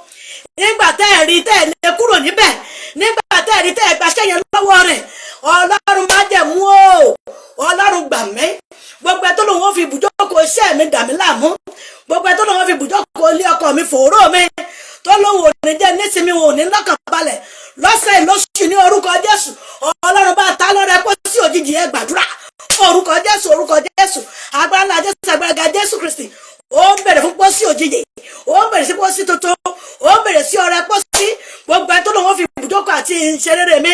nígbà tẹ́ ẹ̀ rí tẹ́ ẹ̀ lè kúrò níbẹ̀, nígbà tẹ́ ẹ̀ rí tẹ́ ẹ̀ gbaṣẹ́ yẹn lọ́wọ́ rẹ̀, Ọlọ́run má jẹ̀ mú o, Ọlọ́run gbà mí. Gbogbo ẹ̀ tó lòun ó fi ibùjókòó iṣẹ́ mi dà mí láàmú, gbogbo ẹ̀ tó lòun ó fi ibùjókòó ilé ọkọ mi fòró mi, tó lòun ò ní jẹ́ nísìmí, wọn ò ní lọ́kàn balẹ̀ lọ́sẹ̀ lóṣù ní orúkọ Jésù. Ọlọ́run bá ta lọ́rẹ́ pọ́ sí òjijì, ẹ gbàdúrà orúkọ Jésù agbára Jésù agbára Jésù Kristi. Ó ń bẹ̀rẹ̀ fún pósí òjijì, ó ń bẹ̀rẹ̀ sí pósí tuntun, ó ń bẹ̀rẹ̀ sí ọrẹ pósí. Gbogbo ẹ tó lòun fi ibùjókòó àti ìṣerere mi,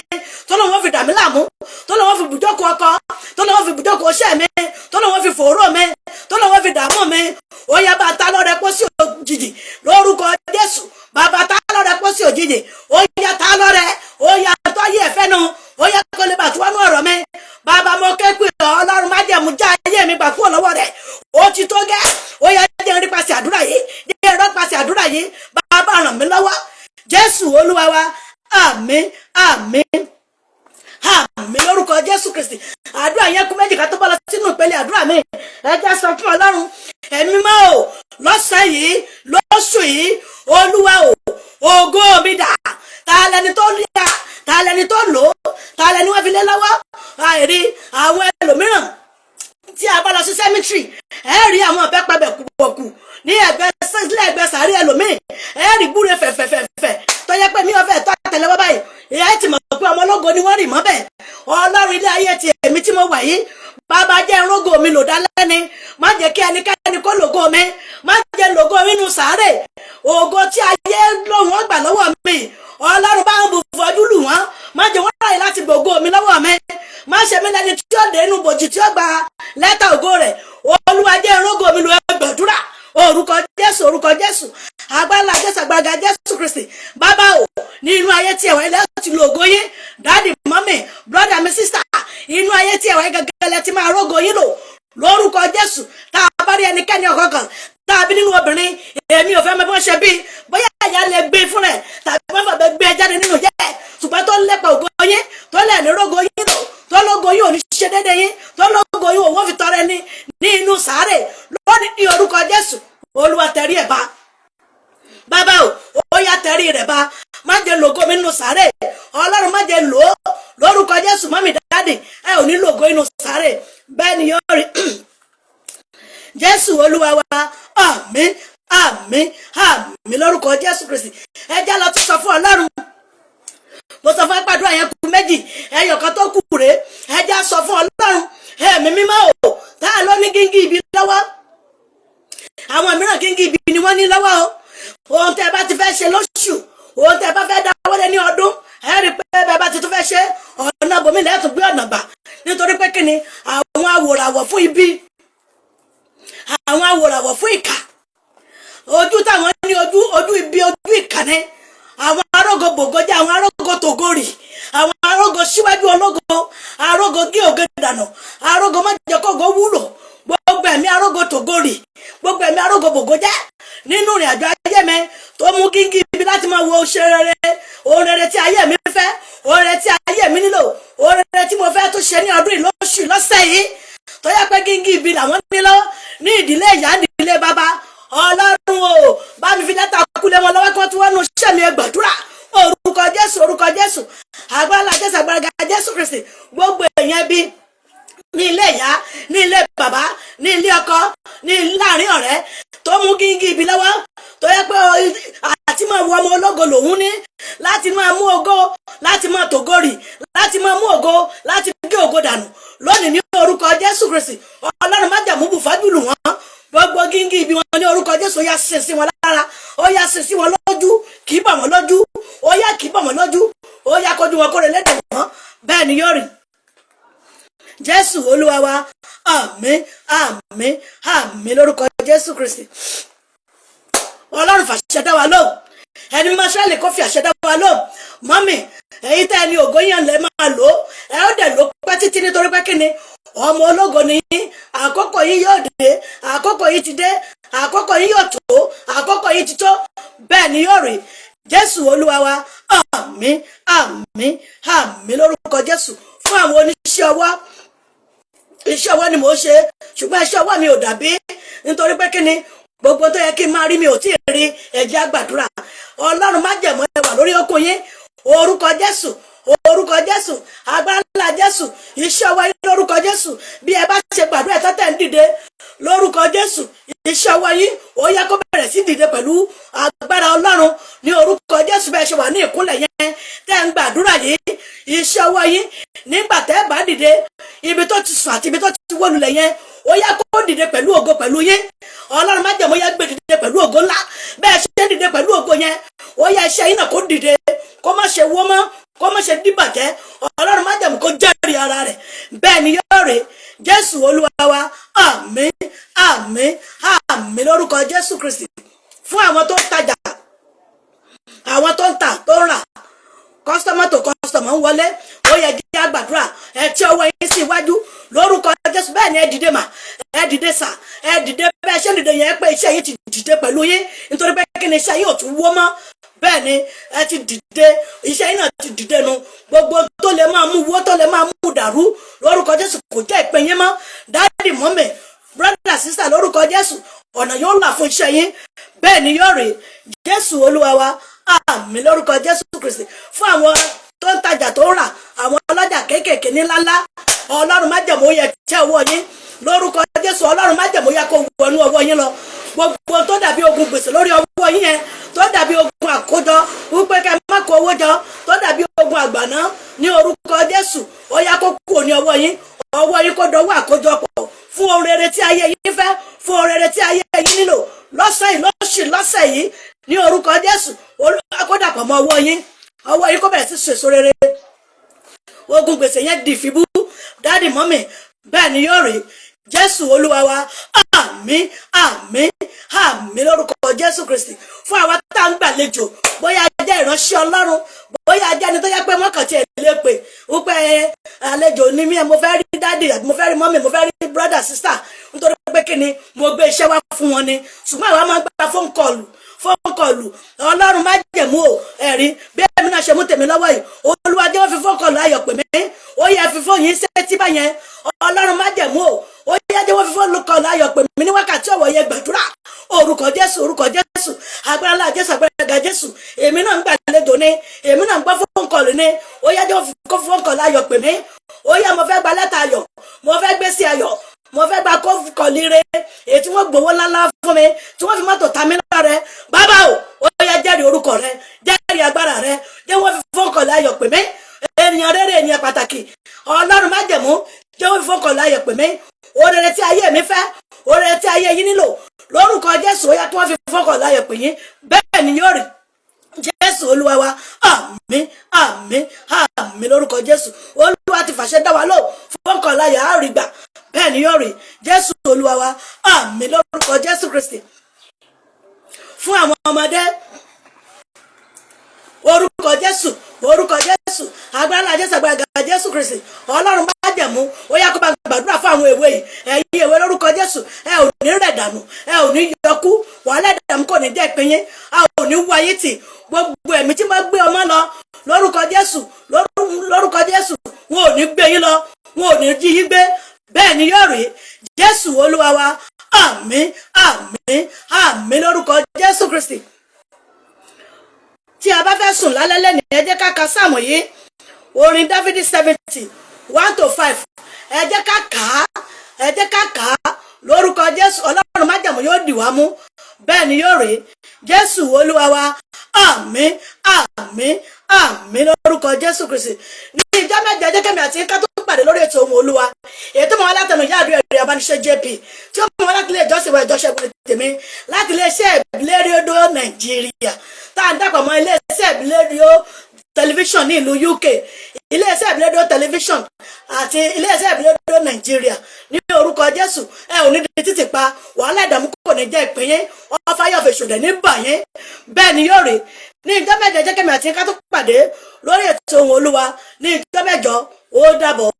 tó lòun fi dà mí láàmú, tó lòun fi ibùjókòó ọkọ, tó lòun fi ibùjókòó iṣẹ́ mi, tó lòun fi fòró mi, tó lòun fi dààmú mi, ó yá bá ta lọ́rẹ pósí òjijì lórúkọ Jésù. Bàbá ta lọ́rẹ pósí òjijì, ó yá ta lọ́rẹ, ó yá tó yẹ ẹ̀fẹ́ nu, ó yá kó lè bàtú wánú ọ̀rọ̀ mi. Bàbá mo ké pè Ọlọ́run má jẹ̀mú já ayé mi gbà kúrò lọ́wọ́ rẹ̀, ó ti tó gẹ́, ó yá jẹ́ rí pàṣẹ àdúrà yìí, jẹ́ rọ́ pàṣẹ àdúrà yìí. Bàbá ràn mí lọ́wọ́, Jésù Olúwa wa, àmín lórúkọ Jésù Kristi. Àdúrà yẹn kú méjì ká tó bọ́ lọ sínú ìpele àdúrà mi. Ẹ jẹ́ sọ fún Ọlọ́run, ẹ̀mí mọ́ o, lọ́sàn yìí, lóṣù yìí, Olúwa o, ògo mi dà, ta lẹni tó rí a, ta lẹni tó lò ó, ta lẹni wọ́n fi lé lọ́wọ́. Àìrí àwọn ẹlòmíràn tí a bá lọ sí cemetery, ẹ rí àwọn ọ̀bẹ pabẹ̀ kúbọ̀kù ní ẹgbẹ́ sàárì ẹlòmíì, ẹ rí gbúre fẹ̀fẹ̀fẹ̀fẹ̀ tó yẹ pé mi ò fẹ́ tọ́ àtẹlẹwọ́ báyìí, ìyá ẹ ti mọ̀ pé ọmọ ológo ni wọ́n rì mọ́ bẹ̀. Ọlọ́run ilé ayé ti èmi tí mo wà yìí, bàbá jẹ́ rógò mi lò dálẹ́ni, má jẹ́ kí ẹnikẹ́ni kó lògo mi, má jẹ́ lògo mi nù sàárè, ògo tí ayé lòun ọgbà lọ́wọ́ mi, Ọlọ́run bá ń bù fọjú lù wọ́n, má jẹ́ wọ́n ráyè láti gbògo mi lọ́wọ́ mi, má ṣe mí lẹ́ni tí ó dé inú bòjì tí ó gba lẹ́tà ògo rẹ̀. Olúwa jẹ́ rógò mi lò, ẹ gbàdúrà orúkọ Jésù agbára Jésù agbára Jésù Kristi. Bàbá o, ní inú ayé tí ẹ̀wọ̀n ilẹ̀ ti lo ògo yín, dáàdì mọ́mì brọ́dà mi sísà, inú ayé tí ẹ̀wọ̀n gẹ́gẹ́ lẹ ti máa rógo yín lò lórúkọ Jésù. Tá a bá rí ẹnikẹ́ni ọ̀kọ̀ọ̀kan tàbí nínú obìnrin, èmi ò fẹ́ mọ bí wọ́n ṣe bí, bóyá ìyá lè gbé fún rẹ̀ tàbí wọ́n fẹ́ gbé jáde nínú jẹ́, ṣùgbọ́n tó lépa ògo yín, tó lẹ̀ ní rógo yín lò, tó lógo yín ò ní ṣe déédéé yín, tó lógo yín òun fi tọrẹ ní inú sàárè lónìí ní orúkọ Jésù. Olúwa tẹrí ẹ̀ bá, bàbá o, ó yá tẹrí rẹ̀ bá, má jẹ́ lògo mi nínú sàárè. Ọlọ́run má jẹ́ lò ó lórúkọ Jésù. Mọ́mì dáàdì, ẹ ò ní lògo inú sàárè, bẹ́ẹ̀ ni yóò rí. Jésù Olúwa wa, àmín lórúkọ Jésù Kristi. Ẹ já lọ tún sọ fún Ọlọ́run, mo sọ fún àgbàdo yẹn kù méjì, ẹyọ kan tó kù rèé. Ẹ já sọ fún Ọlọ́run, ẹ̀mí mímọ́ o, tá a lọ ní gíngì ibi lọ́wọ́, àwọn mìíràn gíngì ibi ni wọ́n ní lọ́wọ́ o. Ohun tẹ́ bá ti fẹ́ ṣe lóṣù, ohun tẹ́ bá fẹ́ dáwọ́lé ní ọdún, ẹ rí pé bẹ́ẹ̀ bá ti tún fẹ́ ṣe ọ̀nà bòmí lẹ́tùn gbé ọ̀nà gbà nítorí pé kíni àwọn awòràwọ̀ fún ibi, àwọn awòràwọ̀ fún ìkà, ojú táwọn ní ojú ibi ojú ìkà ní àwọn arógo bògójá, àwọn arógo tògórì, àwọn arógo síwájú ológo, arógo gé ògè dànù, arógo májèkógo wúlò, gbogbo ẹ̀mí arógo tògórì, gbogbo ẹ̀mí arógo bògójá nínú ìrìn àjò ayé mi tó mú kíngí ibi láti máa wo ṣe rere, ohun rere tí ayé mi fẹ́, ohun rere tí ayé mi nílò, ohun rere tí mo fẹ́ tó ṣe ní ọdún ìlóṣù lọ́sẹ̀ yìí tó yẹ pé kíngí ibi làwọn nílò ní ìdílé ìyá ìdílé bàbá. Ọlọ́run o bá mi fi lẹ́tà kúlẹ̀ wọn lọ́wọ́ kí wọ́n tún wọ́n nu iṣẹ́ mi gbàdúrà orúkọ Jésù, orúkọ Jésù, agbára Jésù, agbára Jésù Kristi. Gbogbo èèyàn bí ní ilé ìyá, ní ilé bàbá, ní ilé ọkọ, ní láàrin ọ̀rẹ́ tó mú kíngí ibi lọ́wọ́ tó yẹ pé àti máa wọ ọmọ ológo lòun ní láti máa mú ògo, láti máa tògórì, láti máa mú ògo, láti gé ògo dànù lónìí ní orúkọ Jésù Kristi. Ọlọ́run má jẹ̀mú bùfájùlù wọn, gbogbo kíngí ibi wọn ní orúkọ Jésù ó yá ṣe sí wọn lára, ó yá ṣe sí wọn lójú, kì í bà wọn lójú, ó yá kì í bà wọn lójú, ó yá kojú wọn kóre lédè wọn, bẹ́ẹ̀ ni yóò rí. Jésù Olúwa wa, àmín àmín àmín lórúkọ Jésù Kristi. Ọlọ́run fàṣẹ dá wa lóhùn, ẹni mímọ́ Ísírẹ́lì kó fi àṣẹ dá wa lóhùn. Mọ́mì èyí tẹ́ ẹni ògo yẹn lẹ́ máa lò ó, ẹ ó dẹ̀ ló pẹ́ títí nítorí pé kíni ọmọ ológo ni yín, àkókò yìí yóò dé, àkókò yìí ti dé, àkókò yìí yóò tó, àkókò yìí ti tó, bẹ́ẹ̀ ni yóò rí. Jésù Olúwa wa, àmín àmín àmín lórúkọ Jésù. Fún àwọn oníṣẹ́ ọwọ́, iṣẹ́ ọwọ́ ni mò ń ṣe ṣùgbọ́n iṣẹ́ ọwọ́ mi ò dàbí nítorí pé kíni gbogbo tó yẹ kí n máa rí mi ò tí ì rí. Ẹ jẹ́ á gbàdúrà. Ọlọ́run má jẹ̀mọ́ ẹwà lórí okùn yín, orúkọ Jésù, orúkọ Jésù, agbára ńlá Jésù, iṣẹ́ ọwọ́ yín lórúkọ Jésù. Bí ẹ bá ṣe gbàdúrà tọ́tẹ̀ ń dìde lórúkọ Jésù, iṣẹ́ ọwọ́ yín ó yẹ kó bẹ̀rẹ̀ sí dìde pẹ̀lú agbára Ọlọ́run ní orúkọ Jésù. Bẹ́ẹ̀ ṣe wà ní ìkúnlẹ̀ yẹn tẹ́ ń gbàdúrà yìí, iṣẹ́ ọwọ́ yín nígbà tẹ́ bá dìde ibi tó ti sùn àti ibi tó ti wó lulẹ̀ yẹn ó yẹ kó dìde pẹ̀lú ògo pẹ̀lú yín. Ọlọ́run má jẹ̀mọ́ yẹ gbé dìde pẹ̀lú ògo ńlá, bẹ́ẹ̀ ṣe dìde pẹ̀lú ògo yẹn ó yẹ iṣẹ́ yín náà kó dìde, kó má ṣe wó mọ́, kó má ṣe dìbàjẹ́. Ọlọ́run má jẹ̀mọ́ kó jẹ́rìí ara rẹ̀, bẹ́ẹ̀ ni yóò rè. Jésù Olúwa wa, àmín àmín àmín lórúkọ Jésù Kristi. Fún àwọn tó ń tajà, àwọn tó ń tà tó ń rà, kọ́sítọ́mà tó kọ́sítọ́mà ń wọlé, ó yẹ kí á gbàdúrà. Ẹ tí ọwọ́ yín sí iwájú lórúkọ Jésù. Bẹ́ẹ̀ ni ẹ dìde mà, ẹ dìde sà, ẹ dìde bẹ́ẹ̀ ṣe dìde yẹn pé iṣẹ́ yìí ti dìde pẹ̀lú yín nítorí pé kí ni iṣẹ́ yìí ò tún wó mọ́. Bẹ́ẹ̀ ni ẹ ti dìde, iṣẹ́ yìí náà ti dìde nu. Gbogbo tó lè máa mú wó, tó lè máa mú dàrú lórúkọ Jésù kò jẹ́ ìpín yín mọ́. Dáàdì mọ́mì, brother sister lórúkọ Jésù ọ̀nà yóò là fún iṣẹ́ yín, bẹ́ẹ̀ ni yóò rí. Jésù Olúwa wa, àmín lórúkọ Jésù Kristi. Fún àwọn tó ń tajà tó ń rà, àwọn ọlọ́jà kéékèèké ní ńláńlá, Ọlọ́run má jẹ̀mọ́ yẹ tẹ́ ọwọ́ yín lórúkọ Jésù. Ọlọ́run má jẹ̀mọ́ yẹ kó wọnú ọwọ́ yín lọ. Gbogbo tó dàbí ogun gbèsè lórí ọwọ́ yín yẹn, tó dàbí ogun àkójọ wípé kẹ́ má kó owó jọ, tó dàbí ogun àgbàná ní orúkọ Jésù ó yá kó kúrò ní ọwọ́ yín. Ọwọ́ yín kó dọwọ́ àkójọpọ̀ fún ohun rere tí ayé yín fẹ́, fún ohun rere tí ayé yín nílò lọ́sẹ̀ yìí, lọ́sẹ̀ yìí ní orúkọ Jésù. Olúwa kó dàpọ̀ mọ́ ọwọ́ yín, ọwọ́ yín kó bẹ̀rẹ̀ sí sèso rere. Ogun gbèsè yẹn di ìfibú. Dáàdì mọ́mì, bẹ́ẹ̀ ni yóò rí. Jésù Olúwa wa, àmín àmín àmín lórúkọ Jésù Kristi. Fún àwa tá ń gbàlejò, bóyá jẹ́ ìránṣẹ́ Ọlọ́run, bóyá jẹ́ ẹni tó yẹ pé wọ́n kàn ti lè pè wípé àlejò ni mí, mo fẹ́ rí dáàdì, mo fẹ́ rí mọ́mì, mo fẹ́ rí brother sister nítorí pé kí ni mo gbé iṣẹ́ wá fún wọn ni. Ṣùgbọ́n àwa máa gba fóònkọlù. Ọlọ́run má jẹ̀mú o ẹ̀rí bí ẹ̀mí náà ṣe mú tèmi lọ́wọ́ yìí. Olúwa jẹ́ wọ́n fi fóònkọlù ayọ̀ pè mí, ó yẹ fi fóònù yín sétí báyẹn. Ọlọ́run má jẹ̀mú o, ó yẹ jẹ́ wọ́n fi fóònkọlù ayọ̀ pè mí ní wákàtí ọ̀wọ̀ yẹn gbàdúrà. Orúkọ Jésù, orúkọ Jésù, agbára ńlá Jésù, agbára ga Jésù. Èmi náà ń gbàlejò ni, èmi náà ń gbọ́ fóònkọlù ni, ó yẹ jẹ́ wọ́n fi fóònkọlù ayọ̀ pè mí. Ó yẹ mo fẹ́ gba lẹ́tà ayọ̀, mo fẹ́ gbé sí ayọ̀, mo fẹ́ gba kọ́ọ̀lì rẹ èyí tí wọ́n gbowó ńláńlá fún mi, tí wọ́n fi mọ́tò ta mí lára rẹ. Bàbá o, ó yẹ jẹ́rìí orúkọ rẹ, jẹ́rìí agbára rẹ, jẹ́ wọ́n fi fọ́nkọ̀lá ayọ̀ pè mí. Ènìyàn rere, ènìyàn pàtàkì, Ọlọ́run má jẹ̀mú, jẹ́ wọ́n fi fọ́nkọ̀lá ayọ̀ pè mí. Orere tí ayé mi fẹ́, orere tí ayé yín nílò lórúkọ Jésù ó yẹ kí wọ́n fi fọ́nkọ̀lá ayọ̀ pè yín, bẹ́ẹ̀ ni yóò rí. Jésù olúwa wa, àmín àmín àmín lórúkọ Jésù. Olúwa ti fàṣẹ dá wa lò fún kọ̀ọ̀la yà á rí gbà, bẹ́ẹ̀ ni yóò rí. Jésù olúwa wa, àmín lórúkọ Jésù Kristi. Fún àwọn ọmọdé, orúkọ Jésù, orúkọ Jésù, agbára Jésù, agbára Jésù Kristi, Ọlọ́run má jẹ̀mú, ó yá kó bá gbàdúrà fún àwọn èwe yìí. Ẹ̀yin èwe lórúkọ Jésù, ẹ ò ní rẹ̀ dànù, ẹ ò ní yọkú, wàhálà ìdààmú kò ní jẹ́ ìpín yín, a ò ní wáyé tì. Gbogbo ẹ̀mí tí máa gbé ọmọ lọ lórúkọ Jésù, lórúkọ Jésù, wọn ò ní gbé yín lọ, wọn ò ní jí yín gbé, bẹ́ẹ̀ ni yóò rí. Jésù olúwa wa, àmín àmín àmín lórúkọ Jésù Kristi. Tí a bá fẹ́ sùn lálẹ́ lẹ́ni, ẹ jẹ́ ká ka sáàmù yìí, orin Dáfídì 70:1-5, ẹ jẹ́ ká kà á, ẹ jẹ́ ká kà á lórúkọ Jésù. Ọlọ́run májẹ̀mú yóò dì wá mú, bẹ́ẹ̀ ni yóò rí. Jésù olúwa wa, àmín àmín àmín lórúkọ Jésù Kristi. Ní ìjọ mẹ́jọ jẹ́ kẹ́mi àti ká tó pàdé lórí ètò Ohùn Olúwa, ètò mọ̀ wá látẹnu ìyá àdúrà ẹ̀rọ abániṣẹ́ JP, tí ó mọ̀ wá láti ilé ìjọsìn wa ìjọsìn ẹ̀bùn tèmi, láti ilé iṣẹ́ ìbílẹ̀ rédíò Nàìjíríà, tá à ń dàpọ̀ mọ́ ilé iṣẹ́ ìbílẹ̀ rédíò tẹlifíṣàn ní ìlú UK, ilé iṣẹ́ ìbílẹ̀ rédíò tẹlifíṣàn àti ilé iṣẹ́ ìbílẹ̀ rédíò Nàìjíríà. Ní orúkọ Jésù, ẹ ò ní di títì pa, wàhálà ìdààmú kò ní jẹ́ ìpín yín, ọfà yọ̀ fèsù dẹ̀ ní bà yín, bẹ́ẹ̀ ni yóò rí. Ní ìjọ mẹ́jọ jẹ́ kẹ́mi àti ká tó pàdé lórí ètò Ohùn Olúwa, ní ìjọ mẹ́jọ, ó dàbọ̀.